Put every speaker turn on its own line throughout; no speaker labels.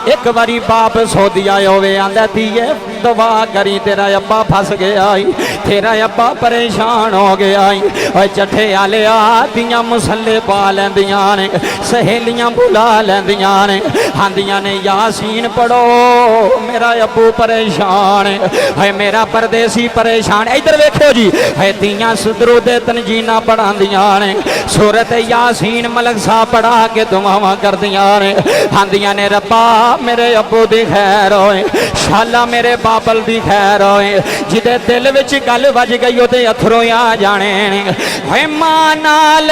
एक बारी बाप सौदी आए होवे आंदा धीए दुआ करी तेरा अब्बा फस गया तेरा अब्बा परेशान हो गया और चट्ठे आले दियां मुसल्ले पा लैंदियां ने सहेलियां बुला लैंदियां ने आंदियां ने यासीन पढ़ो मेरा अब्बू परेशान है मेरा परदेसी परेशान। इधर वेखो जी है दियां सुदरूद तनजीना पढ़ांदियां ने सूरत यासीन मलक साहब पढ़ा के दुआवां करदियां ने आंदियां ने रब्बा मेरे अब्बू दी खैर होए शाला मेरे बाबल दी खैर होए जिदे दिल विच गल वज गई ओदे अथरों आ जाने है मां नाल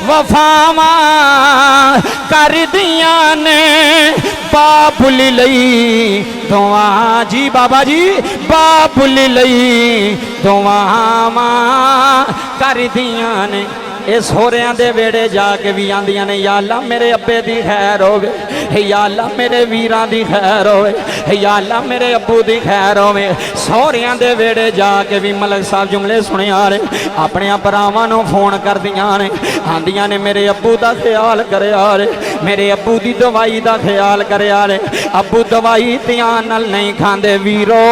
वफावां करदियां ने बाबुली लई दुआ जी बाबा जी बाबुली लई दुआवां करदियां ने ये सोहरियां दे वेड़े जाके भी आंदियां ने या अल्लाह मेरे अब्बे दी खैर होवे या अल्लाह मेरे वीरां दी खैर होवे या अल्लाह मेरे अब्बू दी खैर होवे। सोहरियां दे वेड़े जाके भी मलक साहब जुमले सुनिया ने अपने भरावां नूं फोन करदियां ने आंदियां ने मेरे अब्बू दा ख्याल करिया रे मेरे अब्बू दी दवाई दा ख्याल करिया रे अब्बू दवाई ध्यान नाल नहीं खांदे वीरो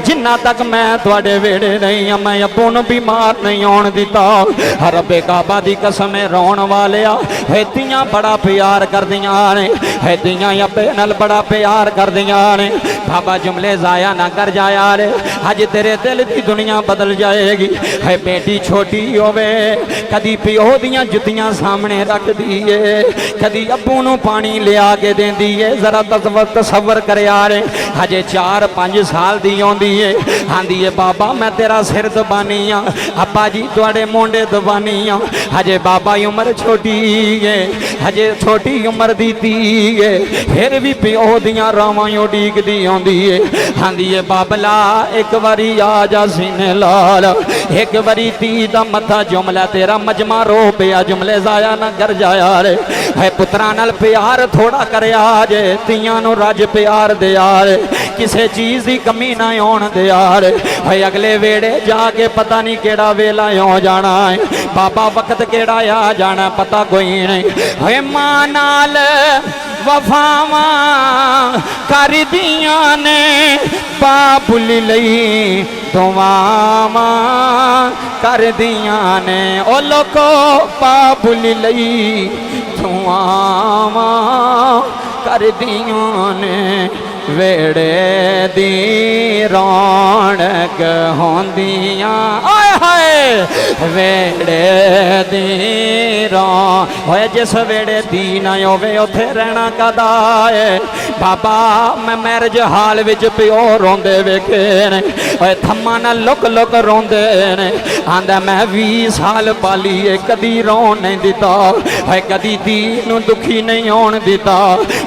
जिन्ना तक मैं तुहाडे वेड़े नहीं हाँ मैं अब्बू नूं बीमार नहीं होण दिता। रब्बे काबा दी कसम रोण वालिया हैतियां बड़ा प्यार करदियां ने हैतियां अब्बे नाल बड़ा प्यार करदियां ने बाबा जुमले जाया ना कर जाया रे अज तेरे दिल दी दुनिया बदल जाएगी है बेटी छोटी होवे कदी प्यो दियां जुतियां सामने रख दिए कदी अब्बू नूं पानी लिया के देंदी है जरा तसव्वुर करया रे अजे 4-5 साल दी आउंदी है आंदी है बाबा मैं तेरा सिर दबानी हाँ अब्बा जी तुहाडे मोंडे दबानी हाँ हजे बाबा उम्र छोटी है हजे छोटी उम्र दी धी है फिर भी प्यो दियां रावां उडीक दी आउंदी है आंदी है बाबला एक बारी आ जा सीने लाल एक बारी धी दा मथा जुमला तेरा मजमा रो पिया जुमले जाया ना कर जाया रे है पुत्रा नाल प्यार थोड़ा करया जे तियां नूं रज प्यार दिया रे किसे चीज़ की कमी ना आउण दिया रे है अगले वेड़े जाके पता नहीं केड़ा वेला हो जाना है बाबा वक्त केड़ा आ जाना पता कोई नहीं है मां नाल वफावां करदियां ने बाबुली लई दुआवां करदियां ने ओ लोको बाबुली लई दुआवां करदियां ने वेड़े दी रौनक होंदियां आए हाय वेड़े दी रौन होए जिस वेड़े दी ना होवे उथे रहना कदा है बाबा मैं मैरिज हाल विच प्यो रोंदे वेखे ने ओए थम्मा ना लुक लुक रोंदे ने आंदा मैं 20 साल पाली है कदी रोन नहीं दिता है कदी दी नूं दुखी नहीं होण दिता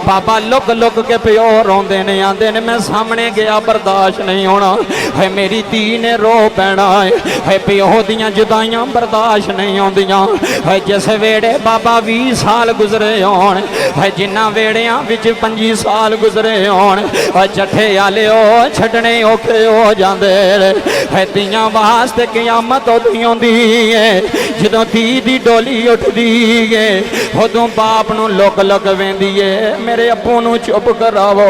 बाबा लुक लुक के प्यो रोंदे ने आंदे ने मैं सामने गया बर्दाश्त नहीं होना है मेरी धी ने रो पैना है प्यो दियां जुदाइयां बर्दाश्त नहीं होंदियां है जिस वेड़े बाबा 20 साल गुजरे होण है जिन्ना वेड़ियां विच 25 साल गुजरे होण है चट्ठे आले छड्डने औखे हो जांदे है तियां वास्ते क़यामत उदी आउंदी है जदों धी दी डोली उठदी है उदों बाप नूं लुक लुक वेंदी है मेरे अब्बू नूं चुप करावो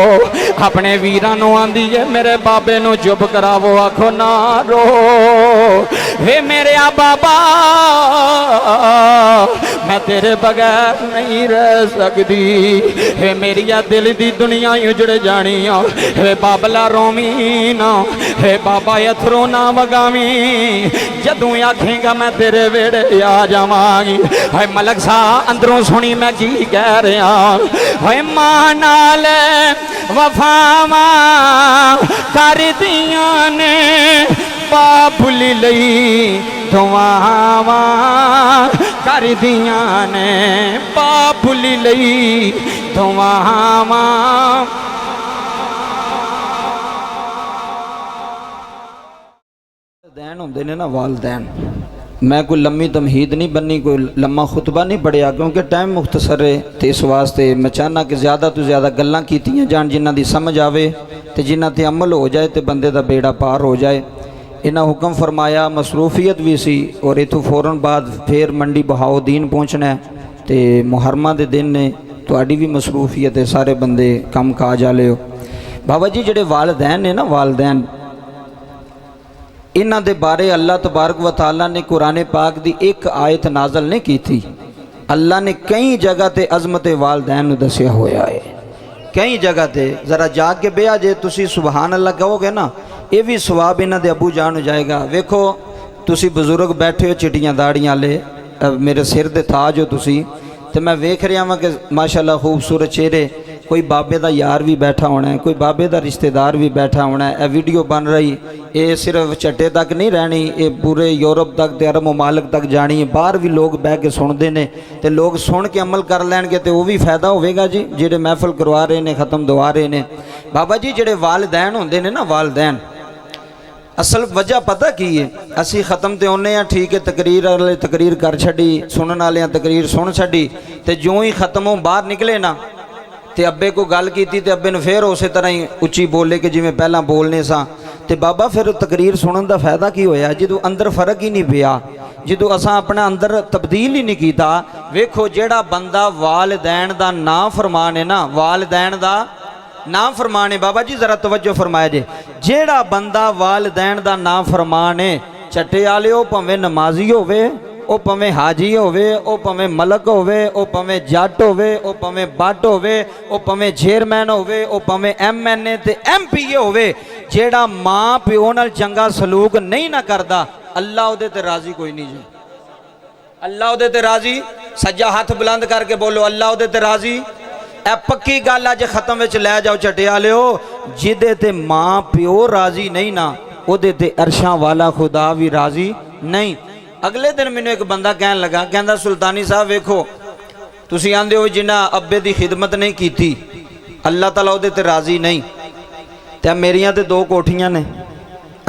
अपने वीरां नूं आंदी है मेरे बाबे नूं चुप करावो आखो ना रो वे मेरे बाबा मैं तेरे बगैर नहीं रह सकती वे मेरी दिल दी दुनिया उजड़ जानी वे बाबला रोमी ना वे बाबा अथरों ना वगावी जदों आखेगा मैं तेरे वेड़े आ जावांगी है मलक सा अंदरों सुनी मैं की कह रहा है मां नाल वफावां करदियां ने बाबुली लई दुआवां करदियां ने बाबुली लई दुआवां दैन होंदे ने ना वालदैन मैं कोई लम्मी तमहीद नहीं बननी कोई लम्मा खुतबा नहीं पढ़िया क्योंकि टाइम मुख्तसर है तो इस वास्ते मैं चाहना कि ज़्यादा तो ज़्यादा गल्लां कीतियां जान जिन्हां दी समझ आवे तो जिन्हां ते अमल हो जाए तो बंदे दा बेड़ा पार हो जाए। इन्हां हुक्म फरमाया मसरूफियत भी सी और इतों फौरन बाद फिर मंडी बहाउद्दीन पहुँचना है तो मुहर्रमा के दिन ने तुहाडी भी मसरूफीयत है, सारे बंदे कम काज वाले हो। बाबा जी जिहड़े वालदैन ने ना, वालदैन इन्हां दे बारे अल्लाह तबारक व तआला ने कुरान पाक दी एक आयत नाज़ल नहीं की थी। अल्लाह ने कई जगह ते अज़मत वालदैन नूं दस्सिया होया है, कई जगह ते। जरा जाग के बेया जे तुसी सुबहान अल्लाह कहोगे ना, ये भी सवाब इन्हां दे अबू जान हो जाएगा। वेखो तुसी बुजुर्ग बैठे हो चिट्टियां दाड़ियां वाले, मेरे सिर दे ताज हो तुसी, ते मैं वेख रहा वां कि माशाअल्लाह खूबसूरत चेहरे। कोई बाबे दा यार भी बैठा होना है, कोई बाबे दा रिश्तेदार भी बैठा होना है। यह वीडियो बन रही, ये सिर्फ चट्टे तक नहीं रहनी, ये पूरे यूरोप तक ते अरब मुमालिक तक जानी है। बाहर भी लोग बह के सुनते हैं, तो लोग सुन के अमल कर लैणगे तो वह भी फायदा होगा जी, जेडे महफिल करवा रहे हैं, ख़त्म दवा रहे हैं। बाबा जी जेडे वालदैन होंदे ने ना, वालदैन असल वजह पता की है, असी ख़त्म तो आने हैं, ठीक है, तकरीर वाले तकरीर कर छड़ी, सुनने वाले तकरीर सुन छड़ी, तो जो ही ख़त्म हो बाहर निकले ना, तो अब्बे को गल की तो अब्बे ने फिर उस तरह ही उच्ची बोले कि जिमें पहला बोलने सा। तो बाबा फिर तकरीर सुनने का फायदा की होया, जो अंदर फर्क ही नहीं पिया, जो असा अपने अंदर तब्दील ही नहीं किया। वेखो जेड़ा बंदा वालदैन दा ना फरमान है ना, वालदैन दा ना फरमान है, बाबा जी जरा तवज्जो फरमाया जे, जेड़ा बंदा वालदैन दा ना फरमान है, चट्टे वाले हो भावें नमाजी होवे, ओ भावें हाजी होवे, ओ भावें मलक होवे, ओ भावें जट होवे, ओ भावें बट होवे, ओ भावें चेयरमैन होवे, ओ भावें MNA ते MPA होवे, जेड़ा मां प्यो नाल चंगा सलूक नहीं ना करदा, अल्लाह उहदे ते राजी कोई नहीं जी। अल्लाह उहदे ते राजी, सज्जा हाथ बुलंद करके बोलो अल्लाह उहदे ते राजी। ए पक्की गल अज खत्म विच लै जाओ चट्टे वालिओ, जिहदे ते मां प्यो राजी नहीं ना, उहदे ते अरशां वाला खुदा भी राजी नहीं। अगले दिन मैनू एक बंदा कहन लगा, कहंदा सुल्तानी साहब वेखो तुसी आंदे हो जिन्हां अब्बे दी खिदमत नहीं की, अल्लाह ताला उहदे ते राजी नहीं, ते मेरियां ते दो कोठियां ने।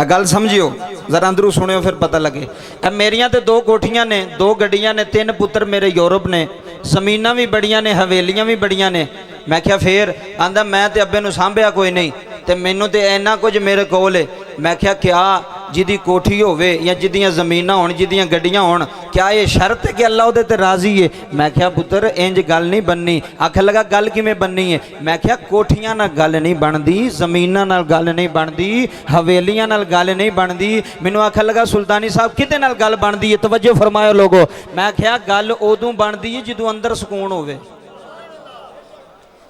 गल समझियो, जरा अंदरों सुनियो फिर पता लगे। मेरियां ते दो कोठियां ने, दो गड्डियां ने, 3 पुत्र मेरे यूरोप ने, जमीनां भी बड़ियां ने, हवेलियां भी बड़ियां ने। मैं क्या फिर आंदा मैं ते अब्बे नूं सांभिया कोई नहीं, ते मैनू तो इन्ना कुछ मेरे कोल है। मैं क्या जिदी कोठी होवे या जिदियां जमीनां होण, जिदियां गड्डियां होण, क्या ये शर्त है कि अल्लाह उहदे ते राजी है? मैं क्या पुत्र इंज गल नहीं बननी। आख लगा गल किवें बननी है? मैं क्या कोठियां नाल गल नहीं बनदी, जमीनां नाल गल नहीं बनदी, हवेलियां नाल गल नहीं बनदी। मैनू आख लगा सुल्तानी साहब किहदे नाल गल बनदी है? तवज्जो फरमायो लोगो। मैं क्या गल उदों बनदी है जदों अंदर सुकून होवे,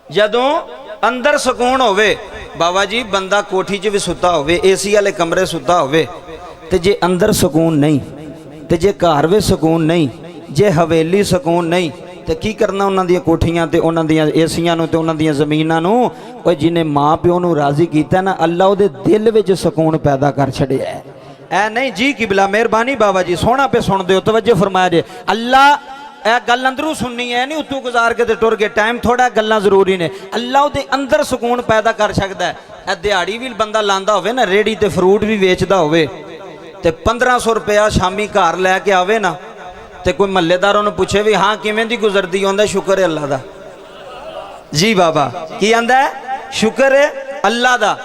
जदों अंदर सुकून होवे। बाबा जी बंदा कोठी च भी सुता होवे, AC वाले कमरे सुता होवे, ते जे अंदर सुकून नहीं, ते जे घर में सुकून नहीं, जे हवेली सुकून नहीं, तो की करना उन्हां दियां कोठियां ते उन्हां दियां एसियां नूं ते उन्हां दियां ज़मीनां नूं। ओए जिन्हें माँ प्यो नूं राज़ी कीता ना, अल्लाह उहदे दिल विच सुकून पैदा कर छड़िया है। ऐ नहीं जी किबला मेहरबानी बाबा जी, सोहना पे सुन दिओ, तवज्जो फरमाया जे। अल्लाह ए गल अंदरों सुननी है, नहीं उतों गुजार के टुर गए। टाइम थोड़ा गल्लां जरूरी ने। अल्लाह उहदे अंदर सुकून पैदा कर सकता है। ए दिहाड़ी भी बंदा लांदा होवे ना, रेहड़ी ते फ्रूट भी वेचदा होवे, ते 1500 रुपया शामी घर लैके आवे ना, ते कोई महल्लेदार उन्हें पूछे भी हाँ किवें दी गुजरदी, आंदा शुक्र है अल्लाह दा। जी बाबा की आंदा है? शुक्र है अल्लाह दा।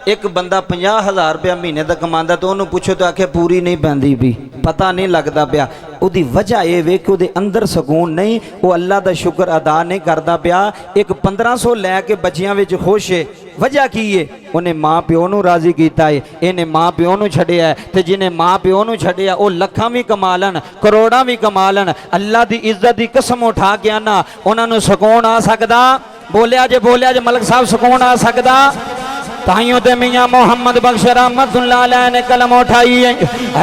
एक बंदा 50,000 रुपया महीने का कमांदा, तो उन्होंने पूछो तो आखे पूरी नहीं पैंदी भी, पता नहीं लगता पाया। उसकी वजह यह वे कि अंदर सुकून नहीं, वो अल्लाह का शुक्र अदा नहीं करता पाया। एक 1500 लैके बच्चियां विच खुश है, वजह की है? उन्हें माँ प्यो नूं राजी किया है, इन्हें माँ प्यो नूं छड्डिया है। ते जिन्हें माँ प्यो नूं छड्डिया वो लखां भी कमा लैन, करोड़ां भी कमा लैन, अल्लाह की इज्जत की कसम उठा के आना उन्होंने सुकून आ सकदा? बोलिया जे मलक साहब सुकून आ सकदा? ताइयों ते मियाँ मोहम्मद बख्श रहमतुल्लाह अलैह ने कलम उठाई है।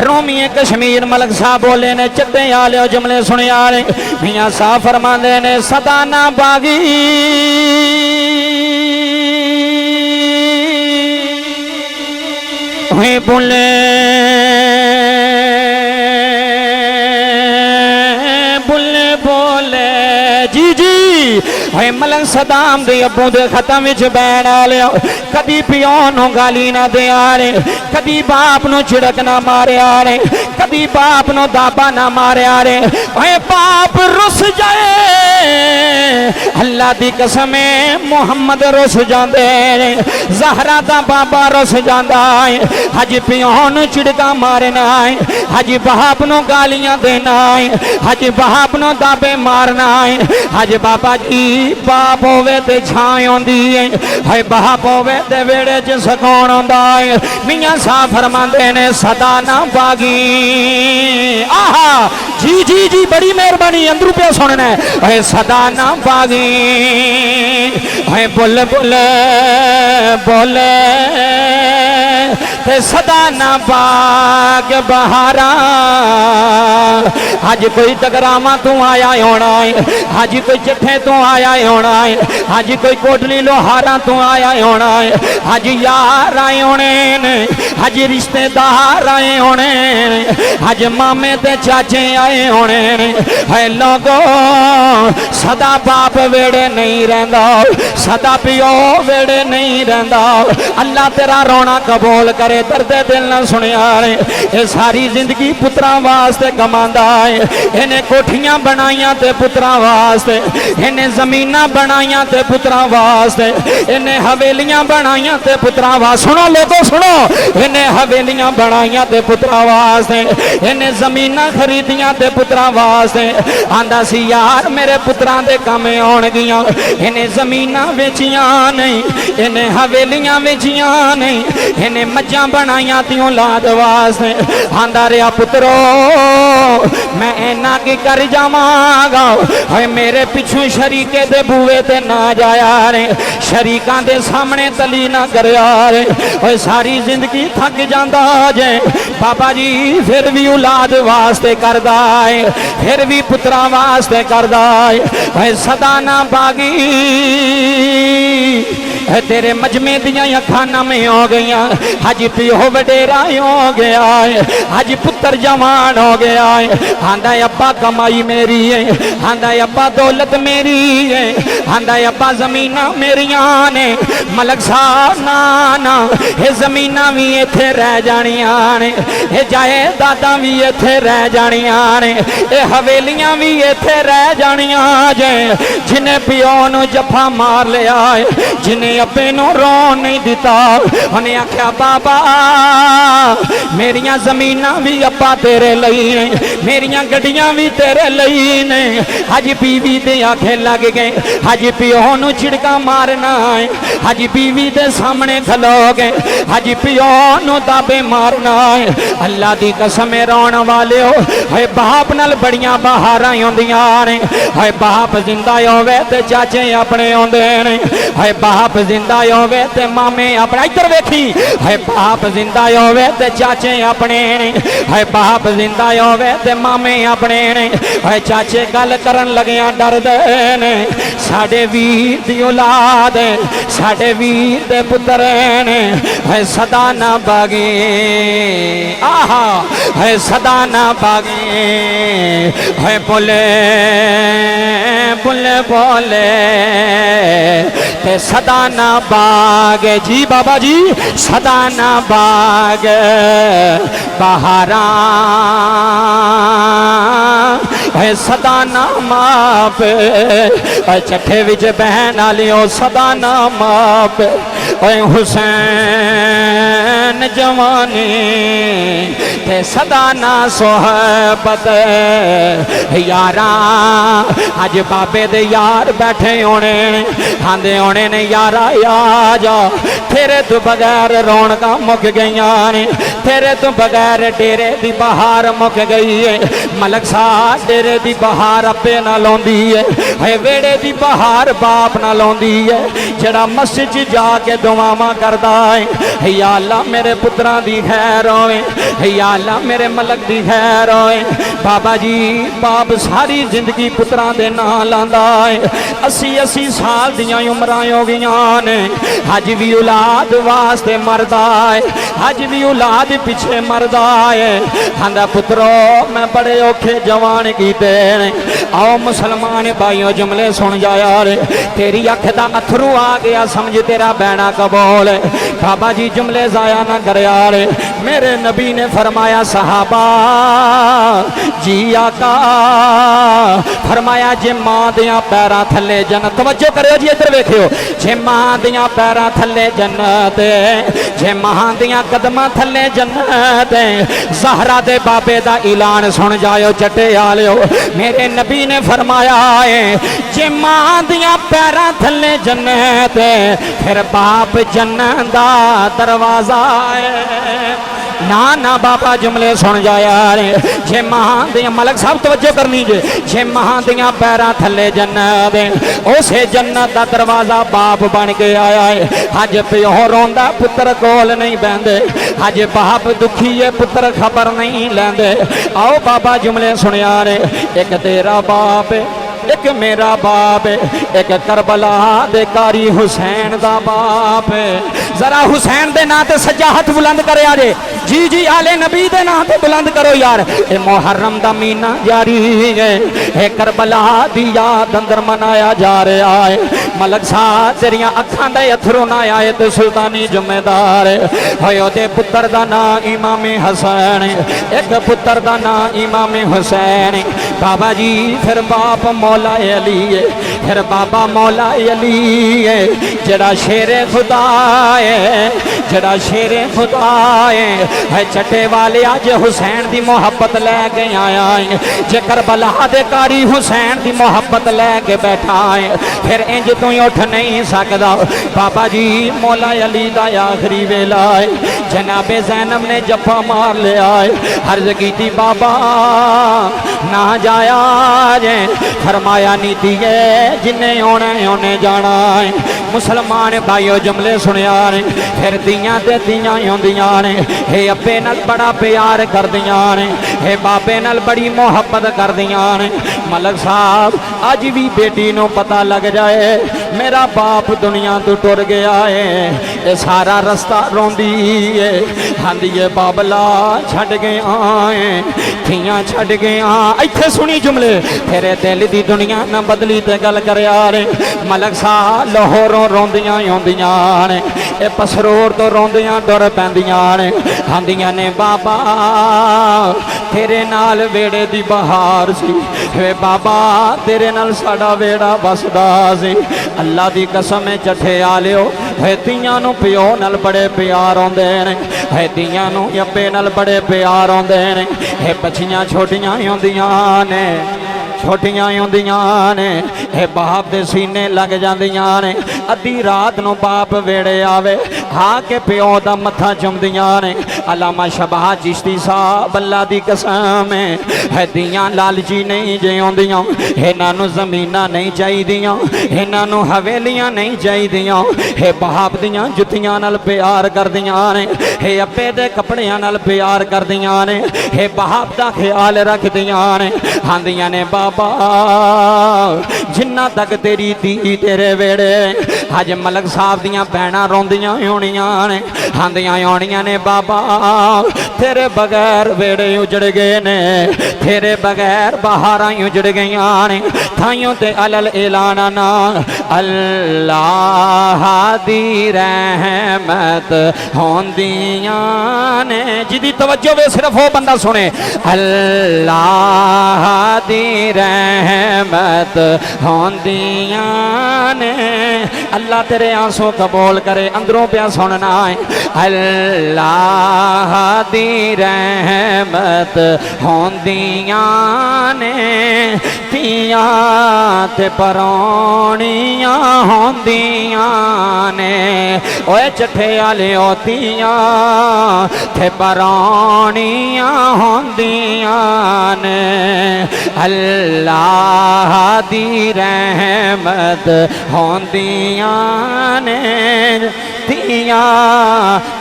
रोमी कश्मीर मलक साहब बोले ने, चट्टे आले जुमले सुने आले मियाँ साहब फरमाते ने, सदाना बागी हुई बुले बुले बोले जी जी है मलक सदाम दे अब्बू दे खत्म विच बैण आलिया कदी पिओ नू गाली ना दिया ने कदी बाप नू झिड़क ना मारिया ने कदी बाप नू दाबा ना मारिया ने ओए बाप रुस जाए अल्लाह दी कसम मुहम्मद रुस जांदे ने ज़हरा दा बाबा रुस जांदा है हज पिओ नू झिड़का मारना है हज बाप नू गालियां देना है हज बाप नू दाबे मारना है हज बाबा जी बाप होवे ते छां आउंदी है हाय बाप होवे ते वेड़े च सकून आउंदा है मियां साहब फरमांदे ने सदा ना भागी आहा जी जी जी बड़ी मेहरबानी अंदरू पे सुनना है सदा ना भागी है बोल बोल बोल ते सदा ना बाग बहारा आज कोई टकरावा तू आया होना है आज कोई जट्ठे तू आया होना है आज कोई कोटली लोहारा तू आया होना है आज यार आए होने ने आज रिश्तेदार आए होने आज मामे ते चाचे आए होने है लोगो सदा बाप वेड़े नहीं रहंदा सदा पिओ वेड़े नहीं रहंदा अल्लाह तेरा रोना कबूल करे दर्द दिल ना सुनिया ये सारी जिंदगी पुत्रा वास्ते कमांदा है इन्हें कोठियां बनाइया ते पुत्रा वास्ते इन्हें जमीना बनाइया ते पुत्रा वास्ते इन्हें हवेलियां बनाइया ते पुत्रा वास्ते सुनो लोगो सुनो इन्हें हवेलियां बनाइया ते पुत्रा वास्ते इन्हें जमीना खरीदियां ते पुत्रा वास्ते आंदा सी यार मेरे पुत्रा दे काम आउणगियां इन्हें जमीना बेचियां नहीं इन्हें हवेलियां बेचियां नहीं इन्हें मज्जां बनाइया ती औलाद वास्ते आंदा रहा पुत्रो मैं इन्ना की कर जावांगा हाय मेरे पिछू शरीके दे बूहे ते ना जाया रे शरीकां दे सामने तली ना करया रे हाय सारी जिंदगी थक जांदा जे बाबा जी फिर भी औलाद वास्ते करदा है फिर भी पुत्रा वास्ते करदा है हाय सदा ना भागी तेरे मजमे दियां अखां नमें हो गई हज पिओ वडेरा हो गया है हज पुत्र जवान हो गया है आंदा अब्बा कमाई मेरी है आंदा अब्बा दौलत मेरी है आंदा अब्बा जमीना मेरिया ने मलक साहब ना ना ये जमीना भी इत्थे रह जानिया ने ये जायदादां भी इत्थे रह जानिया ने ये हवेलियां भी इत्थे रह जानिया जे जिन्हें पिओ नू जफा मार लिया है जिन्हें अब्बे नू रोन नहीं दिता उन्हें आख्या बाबा मेरिया जमीना भी अब्बा तेरे लई ने मेरिया गड्डियां भी तेरे लई ने हज बीवी दे आखे लग गए हज पिओ नू छिड़का मारना है हज बीवी दे सामने खलो गए हज पिओ नू दाबे मारना है अल्लाह दी कसम रोन वाले हो है बाप नाल बड़ियां बहारां आउंदियां ने है बाप जिंदा होवे ते चाचे अपने आउंदे ने है बाप जिंदा होवे ते मामे अपने इधर वेखी है बाप जिंदा होवे ते चाचे अपने ने है बाप जिंदा होवे ते मामे अपने ने है चाचे गल करन लगिया डरदे ने साडे वीर दी औलाद साडे वीर दे पुत्र ने है सदा ना भागे आहा है सदा ना भागे है बोले बोले बोले ते सदा ना बाग जी बाबा जी सदा ना बाग बहारा है सदा ना माप चट्ठे विच बहन आलियो सदा ना माप हुसैन जवानी ते सदा ना सोहबत यारा अज बाबे दे यार बैठे होने आंदे होने ने यारा आ जा तेरे तो बगैर रौनकां मुक गई ने तेरे तो बगैर डेरे दी बहार मुक गई है मलक साहब डेरे दी बहार अब्बे नाल आउंदी है वेड़े दी बहार बाप नाल आउंदी है जड़ा मस्जिद च जाके दुआवां करदा है या अल्लाह मेरे पुत्रां दी खैर होए, या अल्लाह मेरे मलक दी खैर होए। बाबा जी बाप सारी जिंदगी पुत्रां दे नां लांदा है, 80-80 साल दियां उमरां हो गईयां ने, अज भी औलाद वास्ते मरदा है, अज भी औलाद पिछे मरदा है। आंदा पुत्रो मैं बड़े औखे जवान कीते ने। आओ मुसलमान भाइयों जुमले सुन जाया रे, तेरी अख दा अथरू आ गया समझ तेरा बैना कबूल है। बाबा जी जुमले जाया ना करया रे। मेरे नबी ने फरमाया सहाबा जी आका फरमाया जे मां दियां पैरां थले जन्नत, तवज्जो करियो जी इधर वेखियो, जे मां दियां पैरां थले जन्नत, जे मां दियां कदमां थले जन्नत। ज़हरा दे बाबे दा ऐलान सुन जायो चटे आलियो, मेरे नबी ने फरमाया है जे मां दियां पैरां थले जन्नत फिर बाप जन्नत दा दरवाजा है। ना ना बाबा जुमले सुन जाया रे, जे मां दियां मलक साहब तवज्जो करनी जे मां दियां पैरां थले जन्नत, उसे जन्नत दा दरवाजा बाप बन के आया है। अज प्यो रोंदा पुत्र कोल नहीं बहंदे, अज बाप दुखी है पुत्र खबर नहीं लैंदे। आओ बाबा जुमले सुनिया रे, एक तेरा बाप एक मेरा बाप, एक करबला दे कारी हुसैन दा बाप। जरा हुसैन दे नाम ते सज्जा हाथ बुलंद करे आजे, जी जी आले नबी दे नाम ते बुलंद करो यार। ए मुहर्रम दा महीना जारी है, ए करबला दी याद अंदर मनाया जा रहा है। मलक साहब तेरियां अखां दे अथरू ना आए ते सुल्तानी जिम्मेदार होयो। दे पुत्र दा नाम इमाम हसन, एक पुत्र दा नाम इमाम हुसैन। बाबा जी फिर बाप मौला अली है, फिर बाबा मौला अली है, जड़ा शेरे खुदा है, जड़ा शेरे खुदा है। चटे वाले अज हुसैन दी मोहब्बत लैके आया है, जे करबला दे कारी हुसैन दी मोहब्बत लैके बैठा है, फिर इंज तू उठ नहीं सकदा। बाबा जी मौला अली दा आखिरी वेला है, जनाबे ज़ैनब ने जफा मार लिया है, अर्ज की बाबा ना जाया जे, फरमाया नीति है जिन्हें आना है उन्हें जाना है। मुसलमान भाइयों जुमले सुनिया ने, फिर दियां ते दियां होंदियां ने, हे अब्बे नाल बड़ा प्यार कर दियां ने, हे बाबे नाल बड़ी मोहब्बत कर दियां ने। मलक साहब अज भी बेटी नू पता लग जाए मेरा बाप दुनिया तो टुर गया है, ये सारा रास्ता रोंदी है, आंदी है बाबला छड़ गया है, थियां छड़ गया। इत्थे सुनी जुमले, तेरे दिल दी दुनिया ना बदली ते गल कर यारे। मलक साहब लाहौरों रोंदियां आउंदियां ने, ए पसरोर तो रोंदियां डर पैंदियां ने, आंदियां ने बाबा तेरे नाल वेड़े दी बहार सी, वे बाबा तेरे नाल साडा वेड़ा बसदा सी। अल्लाह दी कसम चठे आलियो, है तियां नू प्यो नाल बड़े प्यार आउंदे ने, है तियां नू अब्बे नाल बड़े प्यार आउंदे ने। है बच्चियां छोटियां होंदियां ने, छोटियां होंदियां ने, हे बाप दे सीने लग जांदियां ने। अद्धी रात नू बाप वेड़े आवे आके प्यो दा मत्था चुमदियां ने। अलामा शबाह चिश्ती साहब अल्लाह दी कसम है दियां लालची नहीं जे आउंदियां, इन्हां नू ज़मीनां नहीं चाहिदियां, इन्हां नू हवेलियां नहीं चाहिदियां। हे बाप दियां जुत्तियां नाल प्यार करदियां ने, हे अब्बे दे कपड़ियां नाल प्यार करदियां ने, हे बाप दा ख्याल रखदियां ने। आंदियां ने बाबा जिन्ना तक तेरी धी तेरे वेड़े, अज मलक साहब दियां भैणां रोंदियां होनियां ने, आंदियां होनियां ने बाबा तेरे बगैर वेड़े उजड़ गए ने, तेरे बगैर बहारां उजड़ गईयां ने। थाइयों ते अलल ऐलान ना अल्लाह दी रहमत होंदियां ने। जिदी तवज्जो वे सिर्फ वो बंदा सुने, अल्लाह दी रहमत होंदियां ने। अल्लाह तेरे आंसू कबूल करे, अंदरों प्या सुनना है। अल्लाह दी रहमत होंदियां ने, तियां ते परौणियां होंदियां ने। ओए चठे आले तियां ते परौणियां होंदियां ने। अल्लाह दी रहमत होंदियां ਹੁੰਦੀਆਂ ਨੇ ਧੀਆਂ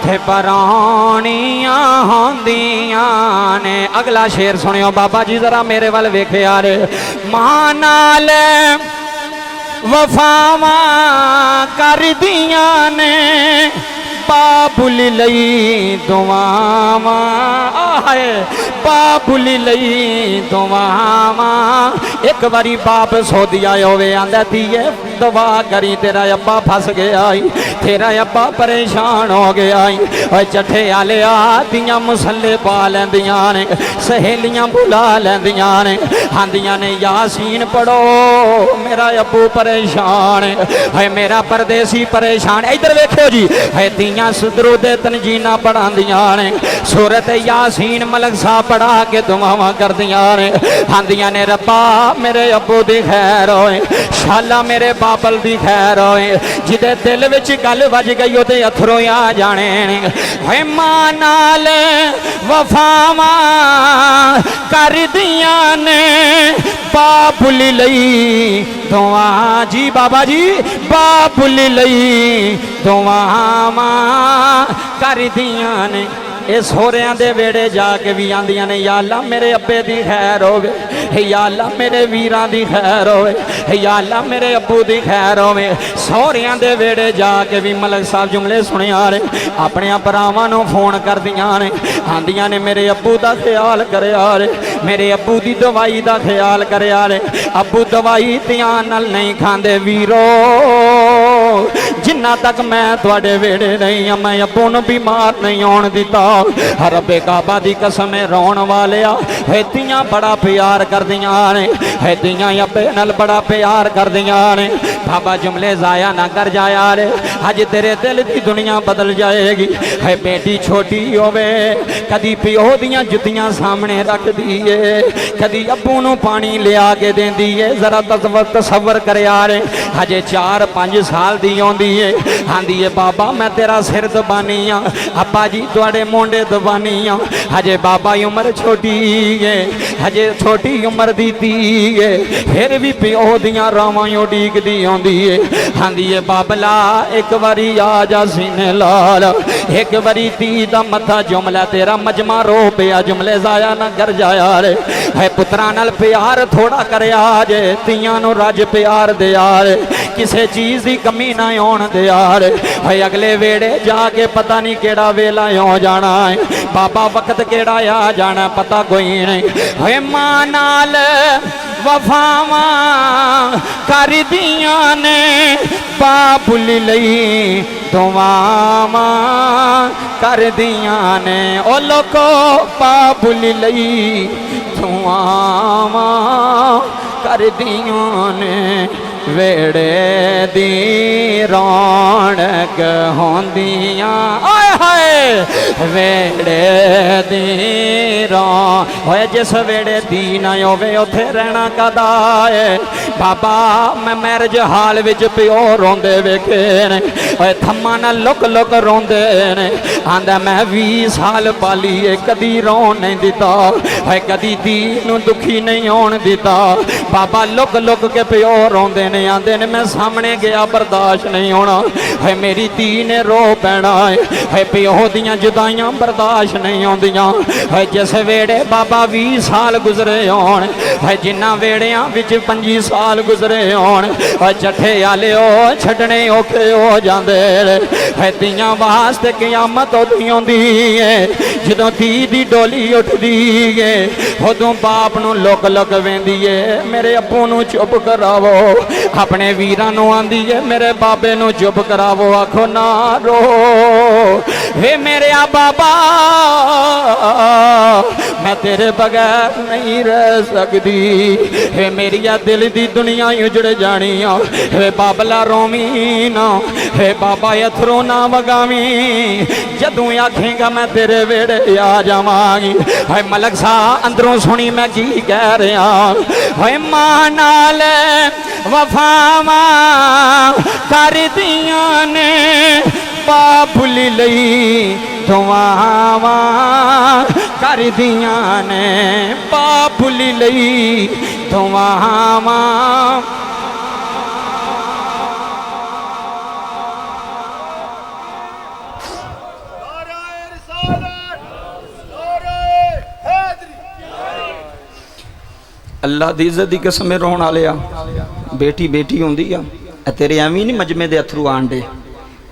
ਤੇ ਪਰਾਉਣੀਆਂ ਹੁੰਦੀਆਂ ਨੇ। ਅਗਲਾ ਸ਼ੇਰ ਸੁਣਿਓ ਬਾਬਾ ਜੀ ਜ਼ਰਾ ਮੇਰੇ ਵੱਲ ਵੇਖਿਆ ਰੇ। ਮਾਂ ਨਾਲ ਵਫਾਵਾਂ ਕਰਦੀਆਂ ਨੇ बाबुल लई दुआवां आए बाबुल लई दुआवां। एक बारी बाप सोदिया होवे आंदा धीए दुआ करी तेरा अब्बा फस गया तेरा अब्बा परेशान हो गया और चट्ठे आले दियां मुसल्ले पा लैंदियां ने सहेलियां बुला लैंदियां ने आंदियां ने यासीन पढ़ो मेरा अब्बू परेशान है मेरा परदेसी परेशान। इधर वेखो जी है सुदरूदे तनजीना पढ़ांदियां ने सूरत यासीन मलक साहब पढ़ा के दुआवां करदियां ने आंदियां ने रब्बा मेरे अब्बू दी खैर होए शाला मेरे बाबल दी खैर होए जिदे दिल विच गल वज गई ओदे अथरों आ जाने है मां नाल वफावां करदियां ने बाबुल लई दुआ जी बाबा जी बाबुल लई दुआवां करदियां ने। ये सोहरियां दे वेड़े जाके भी आंदियां ने या अल्लाह मेरे अब्बे दी खैर होवे या अल्लाह मेरे वीरां दी खैर होवे या अल्लाह मेरे अब्बू दी खैर होवे। सोहरियां दे वेड़े जाके भी मलक साहब जुमले सुनिया रे अपने भरावां नूं फोन करदियां ने आंदियां ने मेरे अब्बू दा ख्याल करिया रे मेरे अब्बू दी दवाई दा ख्याल करिया रे अब्बू दवाई ध्यान नाल नहीं खांदे वीरो जिन्ना तक मैं तुहाडे वेड़े नहीं मैं अब्बू नूं बीमार नहीं होण दिता। रब्बे काबा दी कसम रोण वालिया है तियां बड़ा प्यार करदियां ने है तियां अब्बे नाल बड़ा प्यार करदियां ने। बाबा जुमले जाया ना कर जाया रे अज तेरे दिल की दुनिया बदल जाएगी है बेटी छोटी होवे कदी पिओ दियां जुत्तियां सामने रख दीए कदी अब्बू नूं पानी लिया के देंदी है जरा तसव्वुर करिया रे अजे 4-5 साल दी होंदी है आंदी है बाबा मैं तेरा सिर दबानी आ अब्बा जी तुहाडे मोंडे दबानी आ हजे बाबा उम्र छोटी है हजे छोटी उम्र दी धी है फिर भी प्यो दियां रावां उडीकदी आंदी है आंदी है बाबला एक बारी आ जा सीने लाल एक बारी धी दा मथा जुमला तेरा मजमा रो पिया जुमले जाया ना कर जाया रे है पुत्रां नाल प्यार थोड़ा करया जे तियां नूं रज प्यार दे यार किसे चीज की कमी ना होण दे यार है अगले वेड़े जाके पता नहीं केड़ा वेला हो जाना है बाबा वक्त केड़ा आ जाना पता कोई नहीं है मां नाल वफावां करदियां ने बाबुल लई दुआवां करदियां ने ओ लोको बाबुल लई दुआवां करदियां ने वेड़े दी रौनक होंदियां आए हाय वेड़े दी होए जिस वेड़े दी ना होवे उथे रहना कदा है बाबा मैं मैरिज हाल विच प्यो रोंदे वेखे ने ओए थम्मा ना लुक लुक रोंदे ने आंदा मैं 20 साल पाली है कदी रोन नहीं दिता है कदी दी नूं दुखी नहीं होण दिता बाबा लुक लुक के प्यो रोंदे ने आंदे ने मैं सामने गया बर्दाश्त नहीं होना है मेरी धी ने रो पैना है प्यो दियां जुदाइयां बर्दाश्त नहीं होंदियां है जिस वेड़े बाबा 20 साल गुजरे होण है जिन्ना वेड़ियां विच 25 साल गुजरे होण है चट्ठे आले ओ छड्डने औखे हो जांदे है तियां वास्ते क़यामत उदी होंदी है जदों धी दी डोली उठदी है उदों बाप नूं लुक लुक वेंदी है मेरे अप्पू नूं चुप करावो अपने वीरां नूं आंदी है मेरे बाबे नूं चुप करावो आखो ना रो वे मेरे बाबा मैं तेरे बगैर नहीं रह सकती वे मेरी दिल दी दुनिया उजड़ जानी वे बाबला रोमी ना वे बाबा अथरों ना वगावी जदों आखेगा मैं तेरे वेड़े आ जावांगी है मलक सा अंदरों सुनी मैं की कह रहा है मां नाल वफावां करदियां ने बाबुल लई दुआवां करदियां ने बाबुल लई दुआवां अल्लाह दी इज्जत दी कसम रोण वाले आ, बेटी बेटी होंदी आ, तेरे एवं नहीं मजमे दे अथरू आण दे।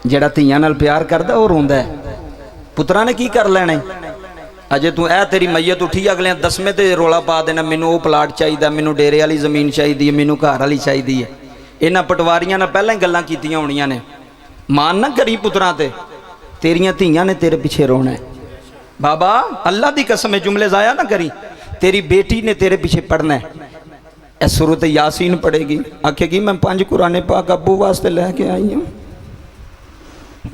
जेड़ा धीआं नाल प्यार करदा वो रोंदा है, पुत्रा ने की कर लेना। अजे तू ऐ तेरी मैयत उठी अगले 10वें ते रौला पा देना, मैनू वो प्लाट चाहिए, मैनू डेरे वाली जमीन चाहिए, मैनू घर वाली चाहिए है। इन्हां पटवारियां ने पहले गल्लां कीतियां होणियां ने। मान ना करी पुत्रा ते, तेरियां धीआं ने तेरे पिछे रोना है। बाबा अल्लाह दी कसम है, जुमले जाया ना करी, तेरी बेटी ने तेरे पीछे पढ़ना है। ए सूरत यासीन पढ़ेगी, आखेगी मैं 5 कुराने पाक अब्बू वास्ते लैके आई हूँ,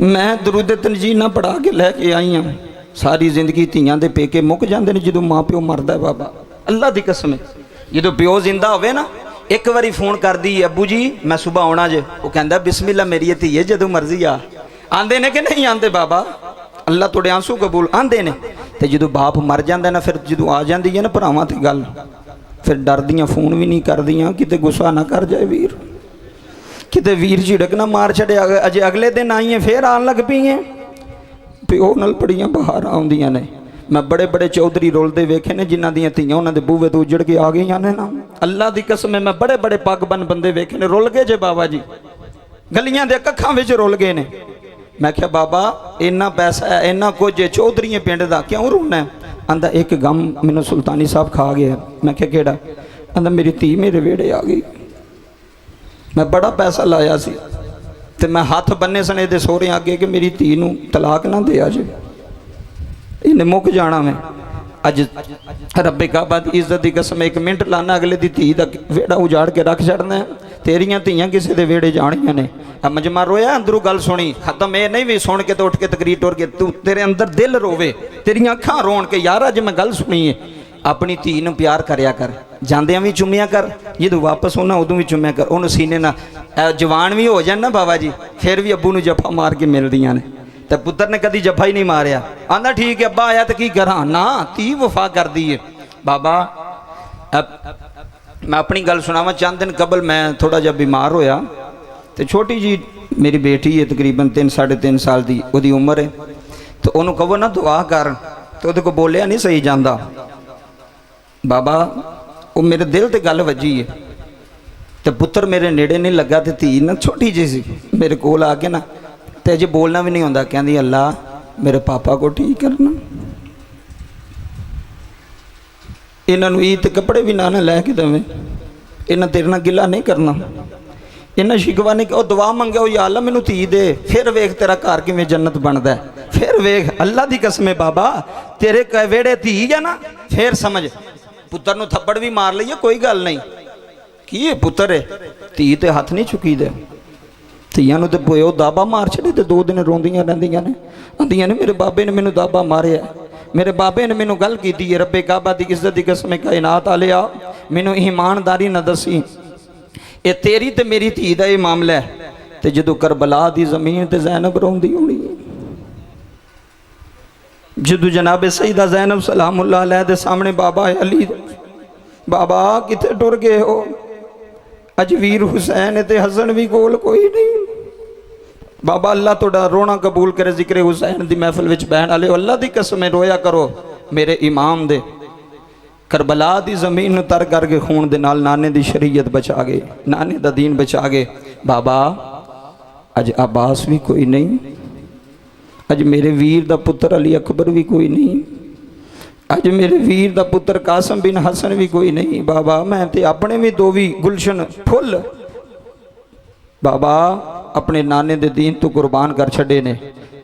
मैं दरूद तंजील ना पढ़ा के लैके आई हूँ। सारी जिंदगी धीआं दे पेके मुक जाते हैं जो माँ प्यो मरदा है। बाबा अल्लाह दी कसम है, जो प्यो जिंदा होवे ना, एक बारी फोन कर दी अब्बू जी मैं सुबह आना जे, वो कहता बिस्मिल्ला मेरी धीए जो मर्जी आ। आंदे ने कि नहीं आंदे बाबा, अल्लाह तुहाडे आंसू कबूल आंदे ने। तो जो बाप मर जाता ना, फिर जो आ जाती है ना भरावां ते गल, फिर डरदियाँ फोन भी नहीं करदियाँ, किते गुस्सा ना कर जाए वीर, किते वीर झिड़क ना मार छड़े। अजे अगले दिन आई है फिर आन लग पई है। प्यो नाल बड़ियां बहार आउंदियां ने। मैं बड़े बड़े चौधरी रोलते वेखे ने जिन्हां दियां धीआं उन्हां दे बूहे तो उजड़ के आ गई ने ना। अल्लाह दी कसम है, मैं बड़े बड़े पग बन बंदे वेखे ने, रुल गए जे बाबा जी, गलियां दे कखां विच रुल गए ने। मैं क्या बाबा इन्ना पैसा है, इन्ना कुछ चौधरी पिंड दा, क्यों रोना है? आंदा एक गम मैनू सुल्तानी साहब खा गया। मैं क्या केड़ा? आंदा मेरी धी मेरे वेड़े आ गई, मैं बड़ा पैसा लाया सी ते मैं हाथ बन्ने सने दे सोहरे आगे कि मेरी धी नू तलाक ना दे अज, इन्हें मुक जाना। मैं अज रब्बे काबा दी इज्जत दी कसम 1 मिनट लाना, अगले दी धी दा वेड़ा उजाड़ के रख छड़ना है। तेरियां धीआं किसी दे वेड़े जानियां ने। मजमा रोया, अंदरों गल सुनी, खत्म। ये नहीं भी सुन के तो उठ के तकरीर टोर के, तू तेरे अंदर दिल रोवे, तेरियां अखां रोन के यार अज मैं गल सुनी है। अपनी धी नूं प्यार करया कर, जांदियां भी चुम्मिया कर, जो वापस होना उदों भी चुम्मिया कर। उन्होंने सीने ना जवान भी हो जाए ना बाबा जी, फिर भी अब्बू नूं जफा मार के मिलदियां ने। तो पुत्र ने कभी जफा ही नहीं मारिया, आंदा ठीक है अब्बा आया तो की करा ना, धी वफा कर दी है। बाबा मैं अपनी गल सुनावा, चंद दिन कबल मैं थोड़ा जहा बीमार होया, तो छोटी जी मेरी बेटी है तकरीबन 3 साढ़े 3 साल की वो उम्र है। तो उन्होंने कहो ना दुआ कर, तो वो को बोलिया नहीं सही जाता। बाबा वो मेरे दिल ते गल वजी है, तो पुत्र मेरे नेड़े नहीं लगा, तो धी ना छोटी जी सी मेरे कोल आके ना, तो अजे बोलना भी नहीं आता, कहती अल्लाह मेरे पापा को ठीक करना, इन्हों ईद कपड़े भी ना लैके देवे, इन्हें तेरे ना गिला नहीं करना, इन्हें शिकवा नहीं। और दुआ मंगे हो या अल्लाह मैनू धी दे, फिर वेख तेरा घर किवें जन्नत बनता है। फिर वेख अल्लाह की कसम है बाबा, तेरे वेड़े धी है ना, फिर समझ पुत्र नूं थप्पड़ भी मार लईए कोई गल नहीं, की है पुत्र है, धी ते हथ नहीं चुकी दे। धीआं नूं ते प्यो दाबा मार छड़े, तो 2 दिन रोंदियां रहिंदियां ने, आंदियां ने मेरे बाबे ने मैनू दाबा मारिया, मेरे बाबे ने मैनू गल की है। रब्बे काबा दी इज्जत दी कसम कायनात आलिया, मैनू ईमानदारी न दसी, ये तेरी ते मेरी धी दा ये मामला है। तो जदों करबला दी जमीन ते ज़ैनब रोंदी होनी, जदों जनाबे सईदा ज़ैनब सलामुल्लाह अलैह दे सामने बाबा अली, बाबा किथे टुर गए हो? अज वीर हुसैन ते हसन भी कोल कोई नहीं। बाबा अल्लाह तुहाडा रोना कबूल करे, जिक्र हुसैन दी महफिल विच बहन वाले अल्लाह दी कसम रोया करो। मेरे इमाम दे करबला दी जमीन तर करके खून दे नाल नाने दी शरीयत बचा गए, नाने दा दीन बचा गए। बाबा अज अब्बास भी कोई नहीं, अज मेरे वीर दा पुत्र अली अकबर भी कोई नहीं, अज मेरे वीर दा पुत्र कासम बिन हसन भी कोई नहीं। बाबा मैं ते अपने भी 2 भी गुलशन फुल बाबा अपने नाने दे दीन तो कुर्बान कर छड़े ने।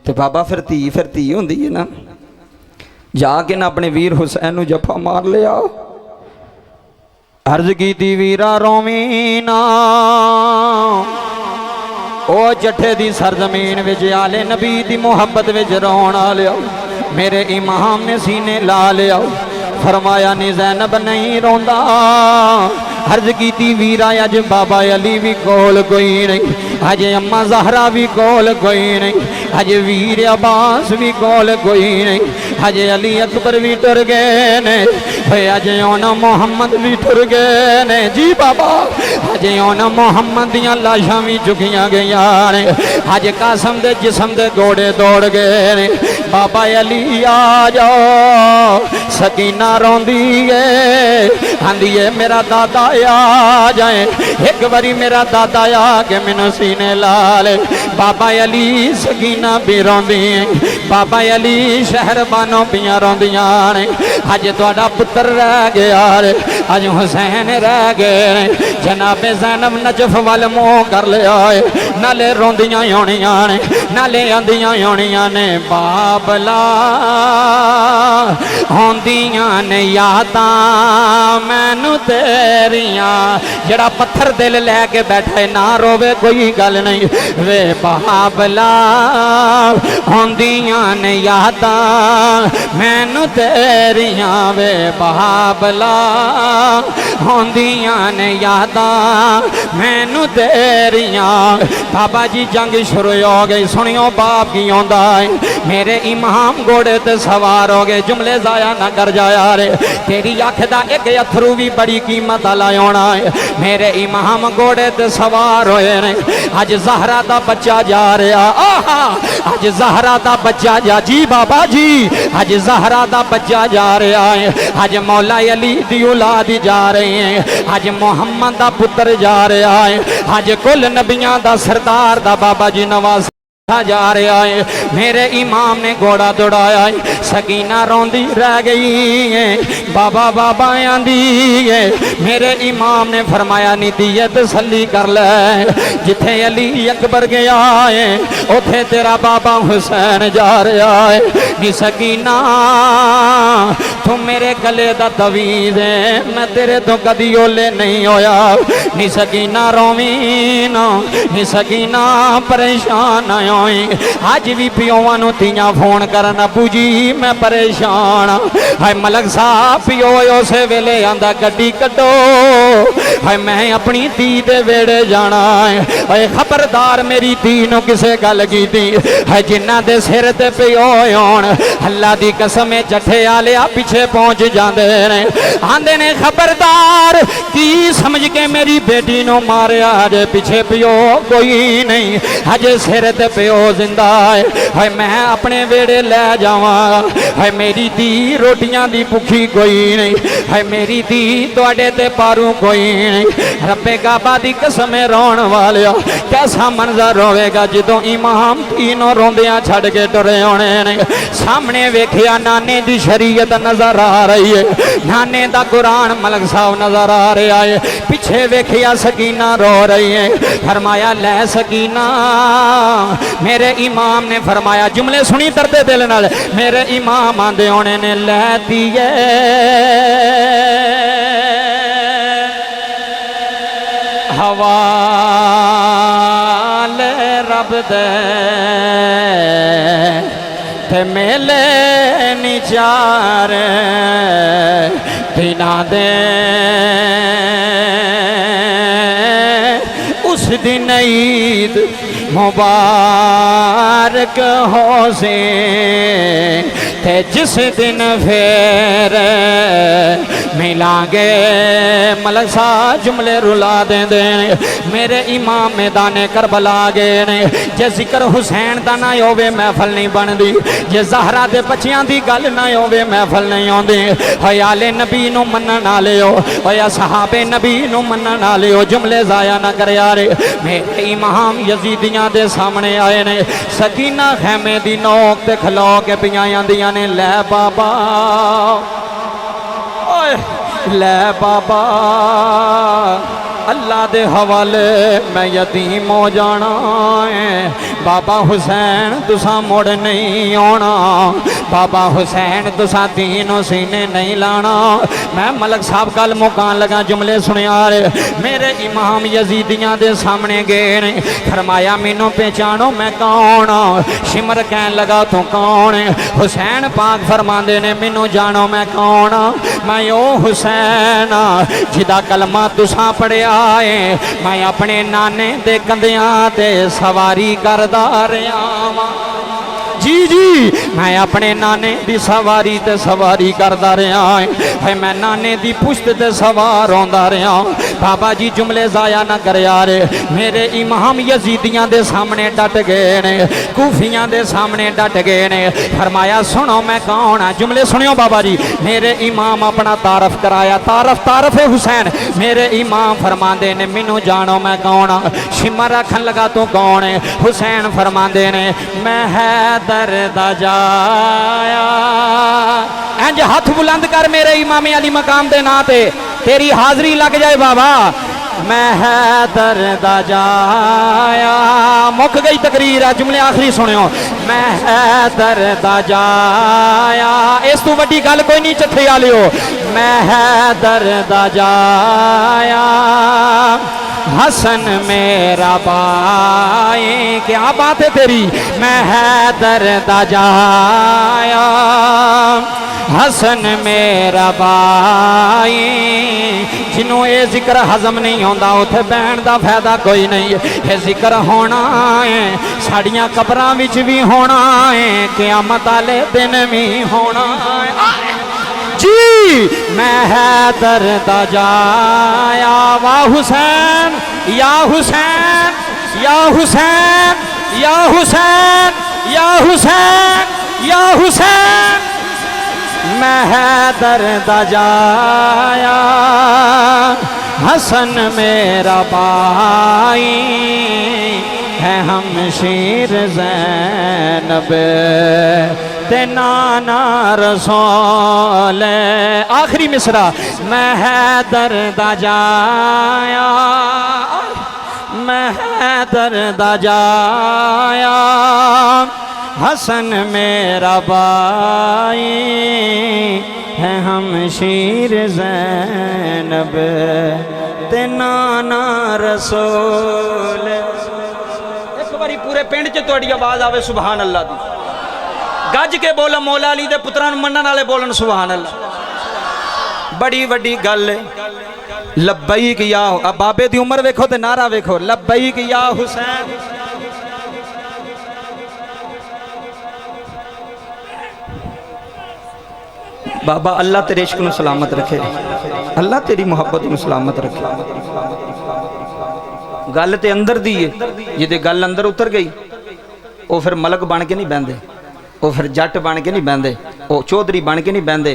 तो बाबा फिर धी होंदी है ना, जाके ना अपने वीर हुसैन नूं जफा मार लिया। अर्ज की वीरा रोवी ना, ओ जठे दी सरजमीन विच आले नबी दी मुहब्बत विच रोण आलिया, मेरे इमाम ने सीने ला लिया, फरमाया नी ज़ैनब नहीं रोंदा। अर्ज की वीरा अज बाबा अली भी कोल कोई नहीं, हजे अम्मा ज़हरा भी कोल कोई नहीं, हजे वीर अब्बास भी कोल कोई नहीं, हजे अली अकबर भी टुर गए ने, हजे ओना मुहम्मद भी टुर गए ने जी बाबा, हजे ओना मुहम्मद दियां लाशां भी चुकियां गईयां ने, हजे कासम दे जिस्म दे घोड़े दौड़ गए ने। बाबा अली आ जाओ, सकीना रोंदी है, आंदी है मेरा दादा आ जाए, एक बारी मेरा दादा आके मैनू सीने ला ले। बाबा अली सकीना भी रोंदी है, बाबा अली शहरबानों पियां रोंदियां ने, अज तुहाडा पुत्र रह गया रे, अज हुसैन रह गए, जनाबे ज़ैनब नजफ वाल मुँह कर लिया है, नाले रोंदियां होनियां ने, नाले आंदियां होनियां ने, बाबला होंदियां ने यादां मैनू तेरियां, जड़ा पत्थर दिल लैके बैठे ना रोवे कोई गल नहीं, वे बाबला होंदियां ने यादां मैनू तेरियां, वे बाबला होंदियां ने यादां मैनू तेरियां। बाबा जी जंग शुरू हो गई, सुनियो बाप की आंदा है, मेरे इमाम घोड़े ते सवार हो गए, जुमले जाया ना कर जाया रे, तेरी अख दा एक अथरू भी बड़ी कीमत वाला होना है, मेरे इमाम घोड़े ते सवार होए ने, अज ज़हरा दा बच्चा जा रहा, आहा अज ज़हरा दा बच्चा जा जी बाबा जी, अज ज़हरा दा बच्चा जा रहा है, अज मौला अली दी औलाद जा रहे हैं, अज मोहम्मद दा पुत्र जा रहा है, अज कुल नबियां दा सरदार दा बाबा जी नवाज जा रहा है। मेरे इमाम ने घोड़ा दौड़ाया है, सकीना रोंदी रह गई है, बाबा बाबा आंदी है, मेरे इमाम ने फरमाया नीतिया तसल्ली कर ले, जिथे अली अकबर गया है उथे तेरा बाबा हुसैन जा रहा है, नी सकीना तू मेरे गले दा तवीज़ है, मैं तेरे तो कदी ओले नहीं होया, नी सकीना रोवी ना, नी सकीना परेशान आया, अज भी पियोवां नूं तियां फोन करन, अबू जी मैं परेशान, हाय मलक साहब पियो उस वेले आंदा गड्डी कड्डो, हाय मैं अपनी धी दे वेड़े जाना है, हाय खबरदार मेरी धी नूं किसे गल कीती, हाय जिन्हां दे सिर ते पियो होण अल्लाह दी कसम जठे आलिया पिछे पहुंच जांदे ने, आंदे ने खबरदार की समझ के मेरी बेटी नूं मारिया, जे पिछे पियो कोई नहीं, अजे सिर ते पियो जिंदा है, हाय मैं अपने वेड़े ले जावां, हाय मेरी धी रोटियां दी भुखी कोई नहीं, हाय मेरी धी तुहाडे ते पारू कोई नहीं, रब्बे काबा दी कसम रोण वालिया कैसा मंजर होवेगा जदों इमाम तीनों रोंदियां छड़ के टुरे होने ने, सामने वेखिया नाने दी शरीयत नजर आ रही है, नाने दा कुरान मलक साहब नजर आ रहा है, पीछे वेखिया सकीना रो रही है, फरमाया ले सकीना, मेरे इमाम ने फरमाया, जुमले सुनी दर्दे दिल नाल, मेरे इमाम आंदे होने ने लैती है हवाले रब दे ते मेले निचार दिना दे, उस दिन ईद मुबारक हो से, ते जिस दिन फिर मिलांगे, मलक सा जुमले रुला देंदे ने, मेरे इमाम मैदाने करबला गए ने, जे जिक्र हुसैन दा ना होवे महफल नहीं बनदी, जे ज़हरा दे बच्चियां दी गल ना होवे महफल नहीं आउंदी, हयाले नबी नूं मनण वाले हो, होया सहाबे नबी नूं मनण वाले हो, जुमले जाया ना करया रे, मेरे इमाम यजीदियां दे सामने आए ने, सकीना खैमे दी नोक ते खलो के पियां आंदियां ने, लै बाबा ओए लै बाबा अल्लाह दे हवाले मैं यतीम हो जाना है, बाबा हुसैन तुसा मुड़ नहीं आना, बाबा हुसैन तुसा दीनों सीने नहीं लाना। मैं मलक साहब गल मुकान लगा, जुमले सुनिया मेरे इमाम यजीदियां दे सामने गए ने, फरमाया मैनू पहचानो मैं कौन। शिमर कहन लगा तू कौन? हुसैन पाक फरमांदे ने मैनू जानो मैं कौन। मैं ओ हुसैन जिदा कलमा तुसा पढ़िया है, मैं अपने नाने दे कंधियां ते सवारी करदा रहा वां। जी जी मैं अपने नाने दी सवारी ते सवारी करदा रहा है, मैं नाने दी पुश्त ते सवार होंदा रहा। बाबा जी जुमले जाया ना कर यार, मेरे इमाम यजीदियां दे सामने डट गए ने, कूफियां दे सामने डट गए ने। फरमाया सुनो मैं कौन हाँ। जुमले सुनियो बाबा जी, मेरे इमाम अपना तारफ कराया, तारफ तारफ है हुसैन। मेरे इमाम फरमांदे ने मैनू जानो मैं कौन हाँ। शिमर आखन लगा तू कौन है? हुसैन फरमांदे ने मैं है दरदा जाया। इंज हाथ बुलंद कर मेरे इमामे अली मकाम दे ना ते तेरी हाजरी लग जाए बाबा। मैं है दरदा जाया, मुक गई तकरीर है। जुमले आखिरी सुनियो, मैं है दरदा जाया, इस तू वड्डी गल कोई नहीं चथे आलियो। मैं है दरदा जाया, हसन मेरा भाई, क्या बात है तेरी। मैं है दरदा जाया, हसन मेरा भाई। जिन्हों ये जिक्र हजम नहीं होता उथे बहन का फायदा कोई नहीं है। ये जिक्र होना है, साड़ियाँ कबरां विच भी होना है, क़यामत वाले दिन भी होना है। जी मैं है दरदा जाया, वाह हुसैन या हुसैन या हुसैन या हुसैन या हुसैन या हुसैन। मैं है दरदा जाया, हसन मेरा भाई है, हमशीर ज़ैनब ते नाना रसूल। आखिरी मिसरा, मैं है दरदा जाया, मैं है दरदा जाया, हसन मेरा भाई है, हमशीर ज़ैनब ते नाना रसूल। एक बारी पूरे पिंड च तुहाडी आवाज़ आवे सुभान अल्लाह दी, गज के बोलो मौला अली दे पुत्रां नूं मनण वाले बोलन सुभान अल्लाह। बड़ी वड्डी गल है। लब्बैक या, अब बाबे दी उम्र वेखो ते नारा वेखो, लब्बैक या हुसैन। बाबा अल्लाह तेरे इश्क नूं सलामत रखे, अल्लाह तेरी मुहब्बत नूं सलामत रखे। गल ते अंदर दी है, जिहदे गल अंदर उतर गई वो फिर मलक बन के नहीं बहंदे, वो फिर जट बन के नहीं बहंदे, वो चौधरी बन के नहीं बहंदे,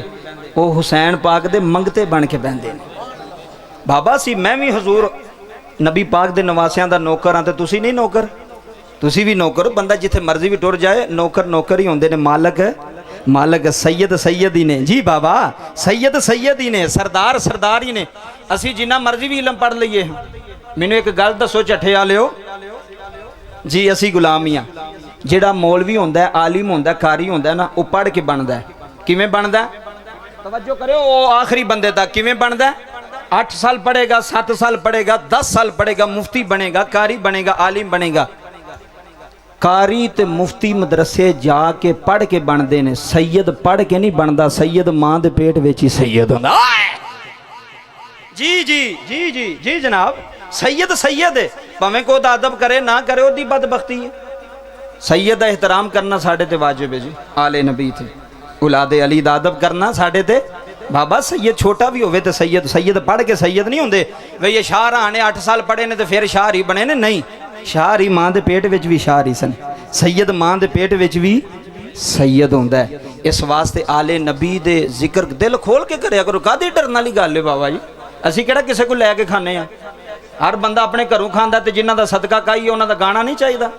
वो हुसैन पाक दे मंगते बन के बहंदे। बाबा सी मैं भी हजूर नबी पाक दे नवासियां दा नौकर हाँ, तो तुसी नहीं नौकर? तुसी भी नौकर। बंदा जिथे मर्जी भी टुर जाए नौकर नौकर ही होंदे ने, मालक मालक सैयद सैयद ही ने। जी बाबा सैयद सैयद ही ने, सरदार सरदार ही ने। असी जिन्ना मर्जी भी इलम पढ़ लीए, मैनू एक गल दसो झट्ठे वालिओ जी, असी गुलाम ही हाँ। जिहड़ा मौलवी होंदा है, आलिम होंदा है, कारी होंदा है ना, वो पढ़ के बनदा है। किवें बनदा है? तवज्जो करो, वो आखिरी बंदे तक किवें बनदा है? 8 साल पढ़ेगा, 7 साल पढ़ेगा, 10 साल पढ़ेगा, मुफ्ती बनेगा, कारी बनेगा, आलिम बनेगा। कारी ते मुफ्ती मदरसे जाके पढ़ के बनते ने, सैयद पढ़ के नहीं बनता। सैयद मां दे पेट विच ही सैयद होंदा। जी जी जी जी जी जनाब, सैयद सैयद है, भावें कोई अदब करे ना करे, ओदी बदबख्ती है। सैयद का एहतराम करना साढ़े ते वाजिब है जी, आले नबी थे, औलादे अली दा अदब करना साढ़े ते। बाबा सैयद छोटा भी होवे तो सैयद, सैयद पढ़ के सैयद नहीं होंदे। वे ये शाह ने 8 साल पढ़े ने तो फिर शाह ही बने ने, नहीं। शाह ही मां दे पेट विच भी शाह ही सन, सैयद मां दे पेट विच भी सैयद होंदा है। इस वास्ते आले नबी दे जिक्र दिल खोल के करया करो। कादी डरन वाली गल है बाबा जी, असी किहड़ा किसे को लैके खाने आ। हर बंदा अपने घरों खांदा, ते जिन्हां दा सदका काई उन्हां दा गाना नहीं चाहिदा,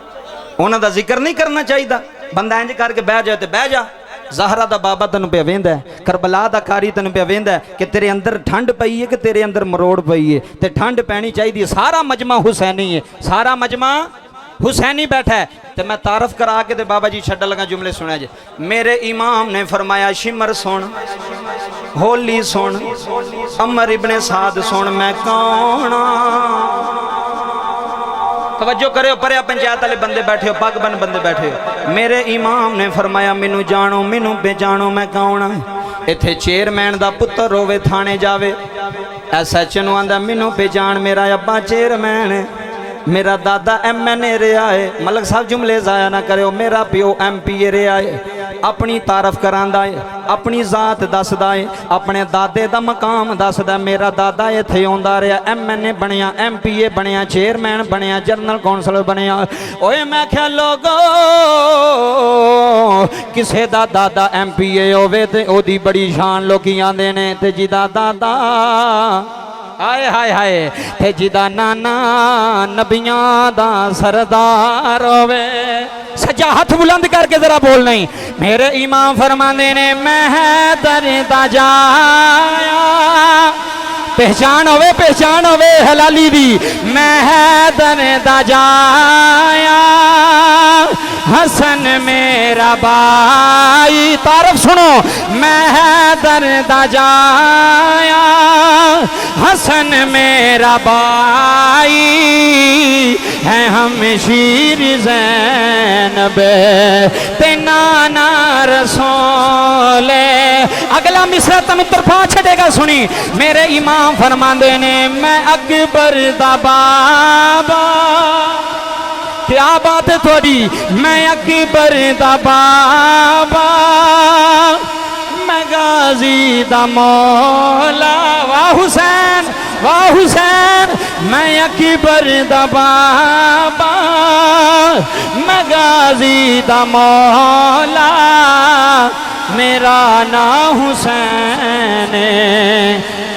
उन्हां दा जिक्र नहीं करना चाहिदा। बंदा इंज करके बह जाए तो बह जा। ज़हरा दा बाबा तेन पे वेंदा है, करबला दा कारी तेन पे वेंदा है कि तेरे अंदर ठंड पई है कि तेरे अंदर मरोड़ पई है, ते ठंड पैनी चाहिए। सारा मजमा हुसैनी है, सारा मजमा हुसैनी बैठा है तो मैं तारफ करा के ते बाबा जी छड्डन लगा जुमले सुने जे। मेरे इमाम ने फरमाया शिमर सुन, होली सुन, अमर इब्ने साद सुन, मैं कौन। तवज्जो करे, परे पंचायत वाले बंदे बैठे हो, पग बन बंदे बैठे हो। मेरे इमाम ने फरमाया मैनू जानो, मैनू पहचानो, मैं कौन। इत्थे चेयरमैन दा पुत्र होवे थाने जावे, SHO आंदा मैनू पहचान, मेरा अब्बा चेयरमैन है, मेरा दादा MNA रहा है। मलक साहब जुमले जाया ना करो, मेरा प्यो MPA रहा है। अपनी तारफ करांदा है, अपनी जात दसदा है, अपने दादे दा मकाम दसदा। मेरा दादा इत्थे आउंदा रहा, MNA बनया, MPA बनया, चेयरमैन बनया, जनरल कौंसल बनया। ओए मैं क्या लोगो किसे दा दादा MPA होवे ते ओदी बड़ी शान लोकी आंदे ने, ते जिदा दादा हाय हाय हाय ते जिदा नाना नबियां दा सरदार होवे। सजा हाथ बुलंद करके जरा बोल नहीं। मेरे इमाम फरमाते ने मैं दरदा जाया, पहचान होवे हलाली दी। मैं दरदा जाया हसन मेरा भाई, तारफ सुनो। मैं दरदा जाया हसन मेरा भाई है, हम शीर ज़ैनब ते नाना रसूल। अगला मिसरा तन तरफा छड़ेगा सुनी। मेरे इमाम फरमांदे ने मैं अकबर दा बाबा, क्या बात है थोड़ी, मैं अकबर दा बाबा, मैं गाजी दा मौला। वाह हुसैन, वाह हुसैन, मैं अकबर दा बाबा, मैं गाजी दा मौला, मेरा ना हुसैन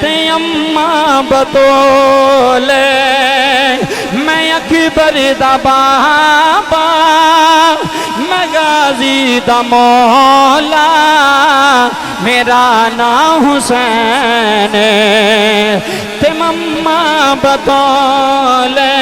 ते अम्मा बतौले। मैं अकबर दा बाबा, मैं गाजी दा मौला, मेरा ना हुसैन ते मम्मा बतौले।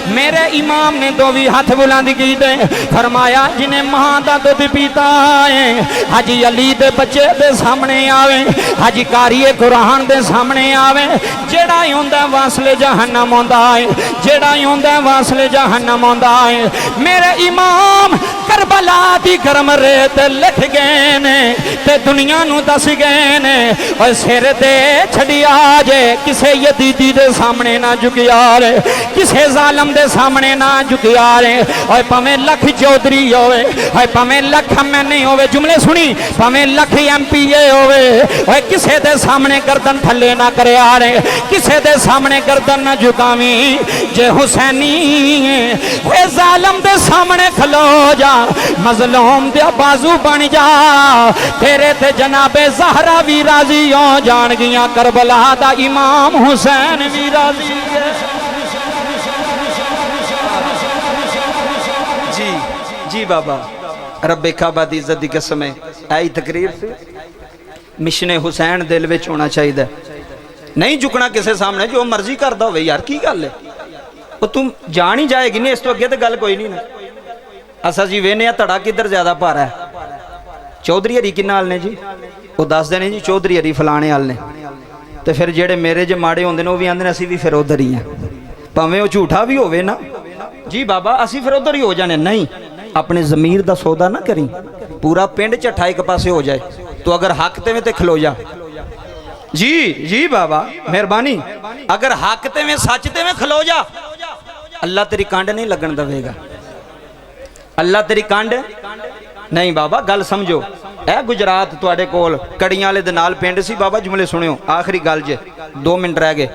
मेरे इमाम ने दो भी हाथ बुलंद की दे, फरमाया जिन्हें मां दा दुध पीता है, हाजी अली दे बच्चे दे सामने आवे, हाजी कारिए कुरान दे सामने आवे, जेड़ा हुंदा वासले जहन्नम होंदा है, जेड़ा हुंदा वासले जहन्नम होंदा है। मेरे इमाम करबला दी गरम रेत लिख गए ने ते दुनिया नू दस गए ने। और सिर दे छड़िया जे किसे यदीदी दे सामने ना झुकिया रे, किसे जालम दे सामने ना झुकिया रे। और भावें लख चौधरी होवे, और भावें लख MNA होवे, जुमले सुनी, भावें लख MPA होवे, और किसे दे सामने गर्दन थले ना करया रे, किसे दे सामने गर्दन ना झुकावी। जे हुसैनी वे जालम दे सामने खलो जा, मजलूम दे बाजू बन जा, तेरे ते जनाबे ज़हरा भी राजी हो जान गिया, करबला दा इमाम हुसैन भी राजी है। जी जी बाबा, रब्बे काबा दी इज्जत दी कसम है, आई तकरीर से मिशन हुसैन दिल विच होना चाहिए, नहीं झुकना किसी सामने, जो मर्जी करदा होवे। यार की गल है, वो तुम जान ही जाएगी नहीं, इस तो अगे तो गल कोई नहीं ना। असा जी वेने धड़ा किधर ज्यादा भारा है, चौधरी हरी किन्ना हाल ने जी, वो दस देने जी चौधरी हरी फलाने हाल ने, तो फिर जेड़े मेरे जो माड़े होंदे ने वो भी आंदे ने असीं भी फिर उधर ही हैं, भावें वो झूठा भी होवे ना जी बाबा, असीं फिर उधर ही हो जाने। नहीं, अपने ज़मीर दा सौदा ना करी, पूरा पिंड झट्ठा एक पासे हो जाए, तो अगर हक ते में ते खलो जा। जी जी बाबा मेहरबानी, अगर हक ते में सच ते में खलो जा, अल्लाह तेरी कांड नहीं लगन देगा, अल्लाह तेरी कांड नहीं। बाबा गल समझो, ए गुजरात तुहाडे कोल कड़ियां वाले दे नाल पिंड सी बाबा, जुमले सुनियो, आखिरी गल जे 2 मिनट रह गए।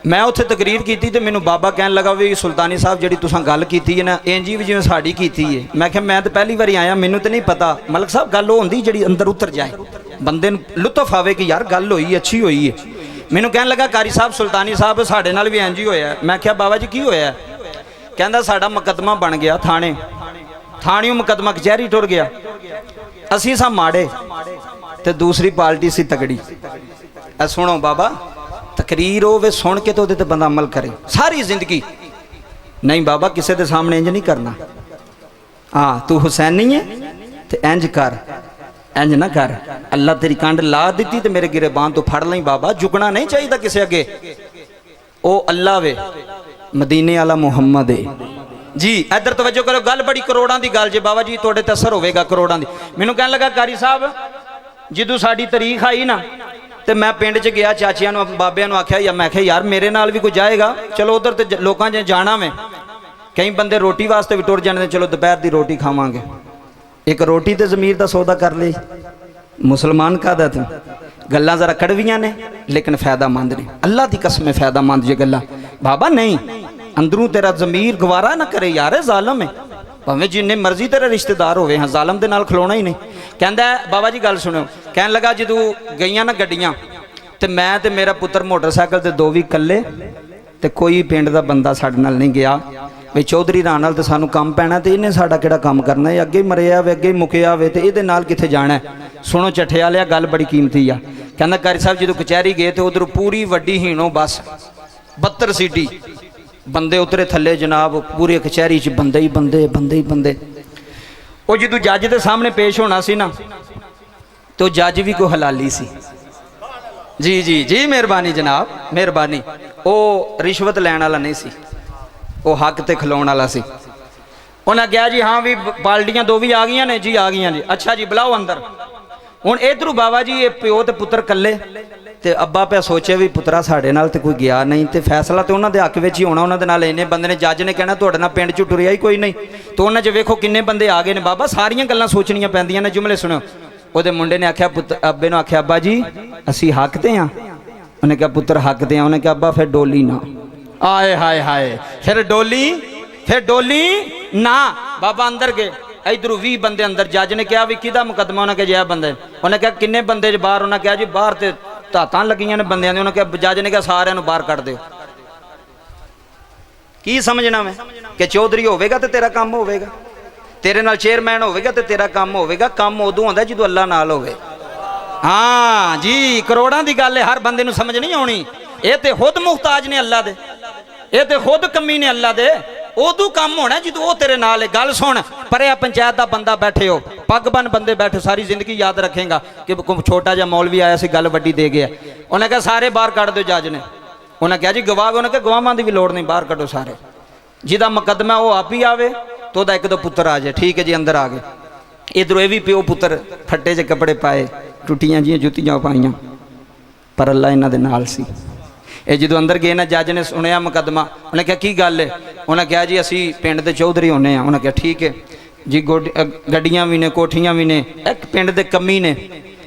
मैं उत्थे तकरीर की तो मैनू बाबा कहन लगा भी सुल्तानी साहब जी तुसां गल की है ना, इंजी भी जिवें साडी कीती है। मैं क्या मैं तो पहली बारी आया, मैनू तो नहीं पता। मलक साहब गल होंदी जी अंदर उतर जाए, बंदे नूं लुत्फ आवे कि यार गल होई अच्छी हुई है। मैनू कहन लगा कारी साहब सुल्तानी साहब साडे नाल भी इंज ही होया। मैं क्या बाबा जी की होया? कहंदा साडा मुकदमा बन गया थाने, थाणियों मुकदमा कचहरी टुर गया, असीं सा माड़े ते दूसरी पार्टी सी तगड़ी। सुनो बाबा, तकरीर होवे सुन के तो बंदा अमल करे सारी जिंदगी।
नहीं बाबा किसी के सामने इंज नहीं करना। हाँ तू हुसैनी है तो इंज कर, इंज ना कर। अल्लाह तेरी कंड ला दी तो मेरे गिरेबान तो फड़ ली बाबा। झुकना नहीं चाहिए किसी अगे। ओ अल्लाह वे मदीने वाला मुहम्मद है जी। इधर तवज्जो करो, गल बड़ी करोड़ों की गल जे बाबा जी, थोड़े ते असर होगा करोड़ों की। मैनू कहन लगा कारी साहब जो साड़ी तारीख आई ना तो मैं पिंड च गया, चाचिया बाबिया आख्या या मैं यार मेरे नाल भी कोई जाएगा। चलो उधर तो लोगों ने जाना मैं, कई बंदे रोटी वास्ते भी टुर जाने, चलो दोपहर की रोटी खावांगे। एक रोटी तो जमीर का सौदा कर ली। मुसलमान का तू गल्लां जरा कड़वियां ने लेकिन फायदामंद ने। अल्लाह की कसम फायदामंद जे गल्लां बाबा नहीं, अंदरों तेरा जमीर गवारा ना करे यार। जालम है भावें जिन्ने मर्जी तेरे रिश्तेदार होवे, हाँ जालम दे नाल खलोना ही नहीं। कहंदा बाबा जी गल सुनो, कहन लगा जदों गईयां ना गड्डियां ते मैं ते मेरा पुत्र मोटरसाइकिल ते दो भी कल्ले ते कोई पिंड दा बंदा साडे नाल नहीं गया भी चौधरी राण नाल ते सानू काम पैना ते इन्हें साडा किहड़ा काम करना है। अगे मरिया वे अगे मुकिया वे ते इहदे नाल कित्थे जाना है। सुनो चट्ठे वालिया गल बड़ी कीमती आ। कहंदा कारी साहब जदों कचहरी गए तो उधर पूरी वड्डी हीणो बस 72 सीटी बंदे उतरे थले जनाब, पूरी कचहरी च बंदे ही बंदे बंदे ही बंदे। वो जो जज के सामने पेश होना सी ना तो जज भी कोई हलाली सी। जी जी जी मेहरबानी जनाब मेहरबानी। वो रिश्वत लैण वाला नहीं सी, वो हक ते खलोण वाला सी। उन्हें कहा जी हाँ भी पार्टियां दो भी आ गई ने जी, आ गई जी, अच्छा जी बुलाओ अंदर। हुण इधरों बाबा जी ये प्यो ते पुत्र कल्ले ते अब्बा पे सोचे भी पुत्रा साढ़े नाल ते कोई गया नहीं ते फैसला तो उन्होंने हक में ही होना। उन्होंने नाल इन्ने बंदे ने, जज ने कहना तुहाडे नाल पिंड चों टुरिया ही कोई नहीं। तो उन्होंने च वेखो किन्ने बंदे आ गए ने बाबा, सारियां गल्लां सोचनियां पैंदियां ने। जुमले सुनो, उहदे मुंडे ने आख्या पुत्र अब्बे नूं आख्या अब्बा जी असीं हक ते हां। उन्हें कहा पुत्र हक ते हां। उन्हें कहा अब्बा फिर डोली ना। आए हाय हाय फिर डोली ना। बाबा अंदर गए, इधरों 20 बंदे अंदर। जज ने कहा भी किहदा मुकदमा? उन्हें कहा जै बंदे। उन्हें कहा किन्ने बंदे बाहर? उन्हें कहा जी बाहर ते धातां लगियां ने बंदियां दी। उन्हें कहा जज ने कहा सारिਆਂ ਨੂੰ बाहर कढ़ दिओ। की समझना मैं कि चौधरी होवेगा तो तेरा काम होवेगा, तेरे नाल चेयरमैन होवेगा तो तेरा काम होवेगा। काम उदों होंदा जदों अल्लाह नाल होवे। हाँ जी करोड़ां दी गल है, हर बंदे नूं समझ नहीं आउणी। ये तो खुद मुहताज ने अल्लाह दे, ये तो खुद कमी ने अल्लाह दे। उदू काम होना जो वो तेरे नाल है। गल सुन, पर पंचायत का बंदा बैठे हो, पग बन बंदे बैठे, सारी जिंदगी याद रखेगा कि छोटा जहा मौलवी आया सी गल वड्डी दे गया। उन्हें कहा सारे बाहर कढ़ दो जज ने। उन्हें कहा जी गवाह। उन्हें कहा गवाहां की भी लोड़ नहीं, बाहर कढ़ो सारे। जिहदा मुकदमा वो आप ही आवे तो एक दो पुत्र आ जाए। ठीक है जी अंदर आ गए। इधरों ये भी प्यो पुत्र फट्टे च कपड़े पाए, टुटियां जिहियां जुत्तियां पाइयां, पर अल्लाह इन्हां दे नाल सी। ये जो अंदर गए ना जज ने सुनिया मुकदमा। उन्हें कहा की गल है? उन्हें कहा जी असी पिंड के चौधरी होने। उन्हें कहा ठीक है जी, गड्डियां भी ने कोठियां भी ने, एक पिंड के कमी ने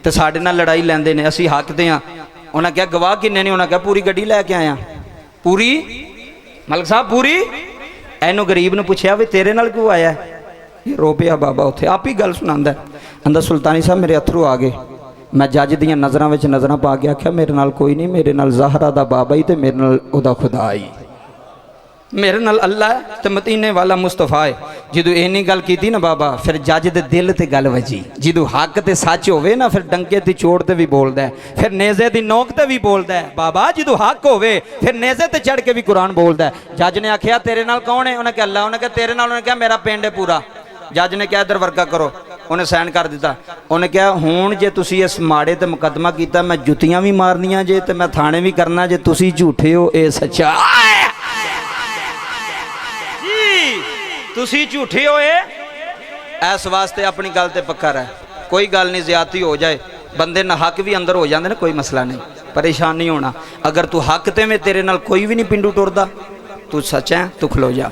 तो साडे नाल लड़ाई लैंदे ने, असी हक दे हां। उन्हें कहा गवाह किन्ने ने? उन्हें कहा पूरी गड्डी लैके आया। पूरी मलक साहब पूरी? इनू गरीब ने पूछया भी तेरे नाल क्यों आया? ये रो पिया बाबा उत्थे, आप ही गल सुनांदा। अंदर सुल्तानी साहब मेरे अथरू आ गए। मैं जज दियां नज़रां विच नज़रां पा के आख्या मेरे नाल कोई नहीं, मेरे नाल ज़हरा दा बाबा ही ते मेरे नाल ओदा खुदा ही, मेरे नाल अल्लाह है ते मदीने वाला मुस्तफा है। जदों इन्नी गल कीती ना बाबा, फिर जज दे दिल ते गल वजी। जदों हक ते सच होवे ना फिर डंके दी चोट ते भी बोलदा है, फिर नेज़े दी नोक ते भी बोलदा है। बाबा जदों हक होवे फिर नेज़े ते चढ़ के भी कुरान बोलदा है। जज ने आख्या तेरे नाल कौन है? उन्हें कहा अल्लाह। उन्हें कहा तेरे नाल? उन्हें कहा मेरा पिंड है पूरा। जज ने कहा इधर वर्गा करो। उन्हें साइन कर दिता। उन्हें कहा हुण जे तुसी इस माड़े ते मुकदमा कीता मैं जुत्तियां भी मारनियां जे ते मैं थाने भी करना जे, तुसी झूठे हो ये सच्चा जी, तुसी झूठे होए। इस वास्ते अपनी गल ते पक्का रह, कोई गल नहीं, ज्यादती हो जाए बंदे ना हक भी अंदर हो जाते ना, कोई मसला नहीं, परेशान नहीं होना। अगर तू हक ते में तेरे नाल कोई भी नहीं पिंडू टुरदा, तू सच है, तू खलो जा।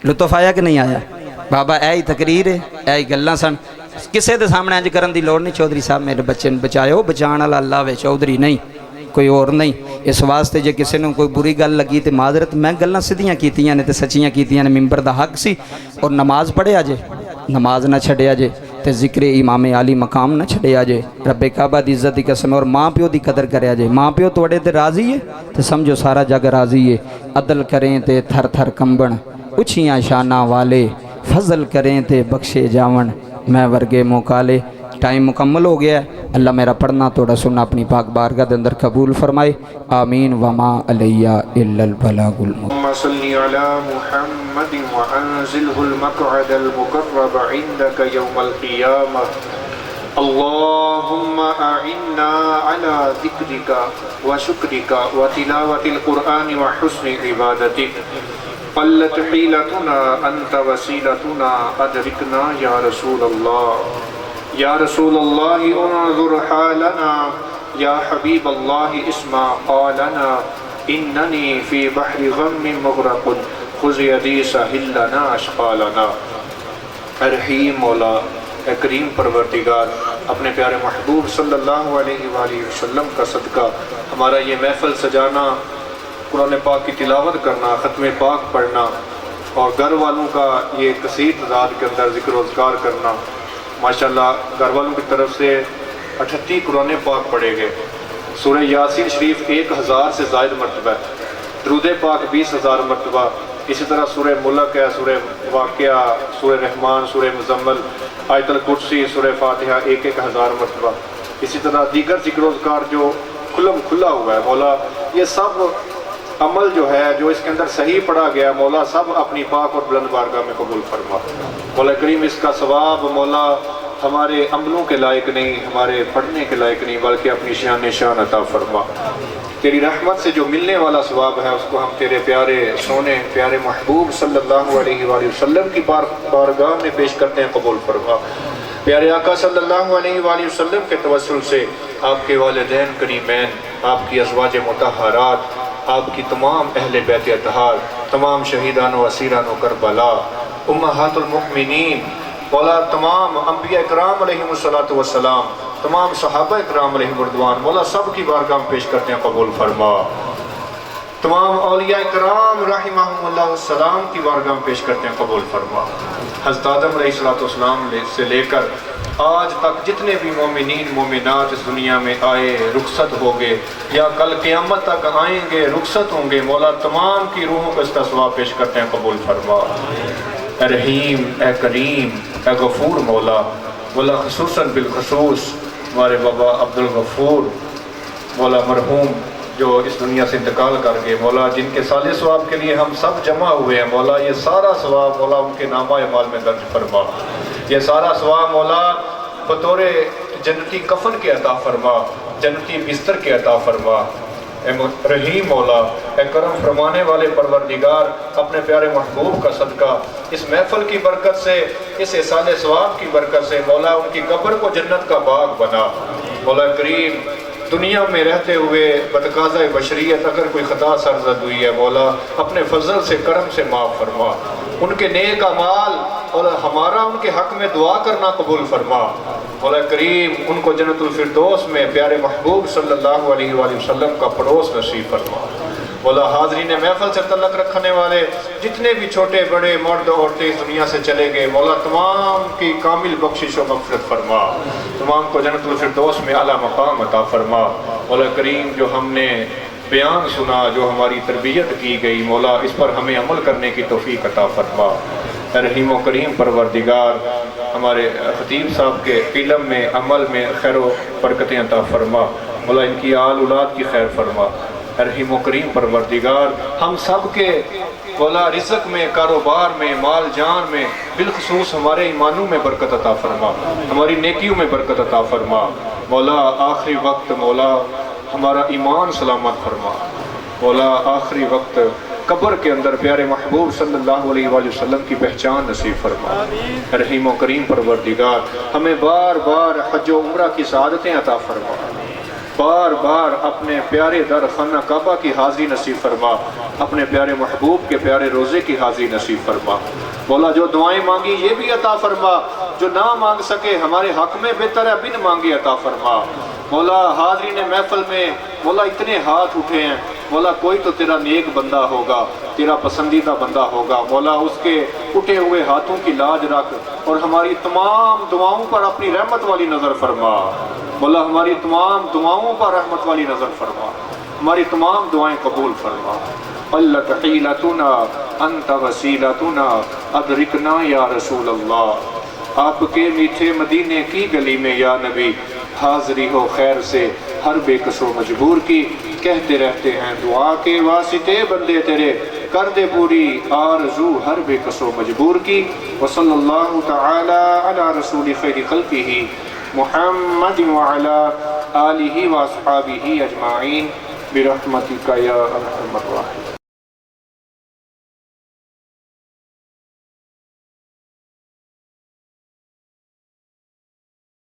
लुत्फ आया कि नहीं आया? बाबा यही तकरीर है, यही गल्लां सन। किसी के सामने इंज करन दी लोड़ नहीं। चौधरी साहब मेरे बच्चे ने बचाओ, बचाने वाला अल्लाह वे, चौधरी नहीं कोई और नहीं। इस वास्ते जे किसी ने कोई बुरी गल लगी तो माजरत, मैं गल्लां सीधियां कीतियां ने ते सच्चियां कीतियां ने। मिंबर दा हक सी और नमाज पढ़िया जे, नमाज ना छड़िया जे ते जिक्र इमाम आली मकाम ना छड़िया जे। रब्बे काबा दी इज्जत दी कसम और माँ प्यो दी कदर करिया जे। माँ प्यो तुहाडे ते राजी है तो समझो सारा जग राजी है। अदल करें ते थर थर कंबण, उछियां शाना वाले फजल करें ते बख्शे जावन, मैं वर्गे मुकाले। टाइम मुकम्मल हो गया है। अल्लाह मेरा पढ़ना थोड़ा सुनना अपनी पाक बारगाह के अंदर कबूल फरमाए। आमीन। वमा अलैया इल्लल बलागुल मुबीन।
अल्लाहुम्मा सल्लि अला मुहम्मदिन व अंज़िलहुल मक़अदल मुक़र्रब इंदक यौमल क़ियामह। अल्लाहुम्मा अइन्ना अला ज़िक्रिका व शुक्रिका व तिलावतिल क़ुरआन व हुस्नि इबादतिक। क़ल्लत हीलतुना अंत वसीलतुना अदरिकना या रसूल अल्लाह। या रसूल अल्लाह उन्ज़ुर हालना। या हबीब अल्लाह इस्मा क़ालना। इन्ननी फ़ी बहरि ग़म्मिन मुग़रक़ुन ख़ुज़ यदी सहिल लना अशक़ालना। रहीम मौला ए करीम परवरदिगार, अपने प्यारे महबूब सल्लल्लाहु अलैहि वसल्लम का सदका हमारा ये महफ़िल सजाना, कुरान पाक की तिलावत करना, ख़त्म पाक पढ़ना और घर वालों का ये कसीर तादाद के अंदर ज़िक्र रोज़गार करना, माशाल्लाह घर वालों की तरफ से 38 कुरान पाक पढ़े गए। सूरह यासीन शरीफ 1000 से ज़ायद मरतबा, दरूद पाक 20,000 मरतबा। इसी तरह सूरह मुल्क है, सूरह वाक़िया, सूरह रहमान, सूरह मुज़म्मल, आयतुल कुर्सी, सूरह फातिहा 1,000 मरतबा। इसी तरह दीगर ज़िक्र-ओ-ज़कार जो खुला हुआ है मौला, ये सब अमल जो है जो इसके अंदर सही पढ़ा गया मौला, सब अपनी पाक और बुलंद बारगाह में कबूल फरमा। मौला करीम इसका सवाब मौला हमारे अमलों के लायक नहीं, हमारे पढ़ने के लायक नहीं, बल्कि अपनी शान शान अता फरमा। तेरी रहमत से जो मिलने वाला सवाब है उसको हम तेरे प्यारे सोने प्यारे महबूब सल्लल्लाहु अलैहि वसल्लम की बारगाह में पेश करते हैं, कबूल फरमा। प्यारे आका सल्लल्लाहु अलैहि वसल्लम के तवस्सुल से आपके वालिदैन करीमैन, आपकी अज़वाज मुतहहारात, आपकी तमाम अहले बैत अतहार, तमाम शहीदान व असीरान व करबला, उम्महातुल मुमिनीन मौला, तमाम अंबिया इकराम अलैहिमुस्सलातु वस्सलाम, तमाम सहाबा इकराम अलैहिमुर्रिदवान मौला, सब की बारगाह में पेश करते हैं, कबूल फरमा। तमाम औलिया इकराम रहिमहुमुल्लाह सलाम की बारगाह में पेश करते हैं, कबूल फरमा। हज़रत आदम अलैहिस्सलाम से लेकर आज तक जितने भी मोमिनीन मोमिनात इस दुनिया में आए, रुखसत हो गए या कल क़यामत तक आएंगे, रुखसत होंगे मौला, तमाम की रूहों को इसका सवाब पेश करते हैं, कबूल फरमा। रहीम ए करीम ए गफूर मौला, मौला खुसूसन बिलखसूस हमारे बाबा अब्दुल गफूर मौला मरहूम जो इस दुनिया से इंतकाल कर गए मौला, जिनके साले सवाब के लिए हम सब जमा हुए हैं मौला, ये सारा सवाब मौला उनके नामा अमाल में दर्ज फरमा। ये सारा सवाब मौला बतौर जन्नती कफन के अता फरमा, जन्नती बिस्तर के अता फरमा। रहीम मौला ए करम फरमाने वाले परवरदिगार, अपने प्यारे महबूब का सदका इस महफिल की बरकत से, इस साले सवाब की बरकत से मौला उनकी कब्र को जन्नत का बाग बना। मौला करीम, दुनिया में रहते हुए बतकाज़ा बशरियत अगर कोई ख़ता सरज़द हुई है मौला, अपने फजल से करम से माफ़ फरमा। उनके नेक अमाल और हमारा उनके हक़ में दुआ करना कबूल फरमा। मौला करीम, उनको जन्नतुल फिरदौस में प्यारे महबूब सल्लल्लाहु अलैहि वसल्लम का पड़ोस नसीब फरमा। मौला हाज़रीन महफिल से तल्लुक़ रखने वाले जितने भी छोटे बड़े मर्द औरतें इस दुनिया से चले गए मौला, तमाम की कामिल बख्शिश व मग़फ़िरत फरमा, तमाम को जन्नतुल फिरदौस में आला मकाम अता फरमा। मौला करीम, जो हमने बयान सुना, जो हमारी तरबियत की गई मौला, इस पर हमें अमल करने की तौफ़ीक़ अता फरमा। रहीम व करीम परवरदिगार, हमारे खतीब साहब के इल्म में अमल में खैर व बरकतें अता फरमा। मौला इनकी आल औलाद की खैर फरमा। रहीम व करीम परवरदिगार, हम सब के मौला रिज़्क़ में, कारोबार में, माल जान में, बिलखसूस हमारे ईमानों में बरकत अता फरमा, हमारी नेकियों में बरकत अता फरमा। मौला आखिरी वक्त मौला हमारा ईमान सलामत फरमा। मौला आखिरी वक्त कब्र के अंदर प्यारे महबूब सल्लल्लाहु अलैहि वसल्लम की पहचान नसीब फरमा। रहीम व करीम परवरदिगार, हमें बार बार हज व उम्रा की सआदतें अता फरमा, बार बार अपने प्यारे दर खाना काबा की हाज़री नसीब फरमा, अपने प्यारे महबूब के प्यारे रोज़े की हाज़री नसीब फरमा। मौला जो दुआएं मांगी ये भी अता फरमा, जो ना मांग सके हमारे हक़ में बेहतर है बिन मांगे अता फरमा। मौला हाज़रीन महफिल में मौला इतने हाथ उठे हैं मौला, कोई तो तेरा नेक बंदा होगा, तेरा पसंदीदा बंदा होगा मौला, उसके उठे हुए हाथों की लाज रख और हमारी तमाम दुआओं पर अपनी रहमत वाली नज़र फरमा। मौला हमारी तमाम दुआओं पर रहमत वाली नज़र फरमा, हमारी तमाम दुआएं कबूल फरमा। अल्लाह तहीलतुना अंत वसीलतुना अदरिकना या रसूल अल्लाह। आपके मीठे मदीने की गली में या नबी, हाज़री हो खैर से हर बेकसो मजबूर की, कहते रहते हैं दुआ के वास्ते बंदे तेरे, कर दे पूरी आरज़ू हर बेकसो मजबूर की। वसल्लल्लाहु तआला अला रसूल खैर खल्क़िही मुहम्मद व अला आलिहि व अस्हाबिही अजमाइन बिरहमतिका या अरहमर राहिमीन।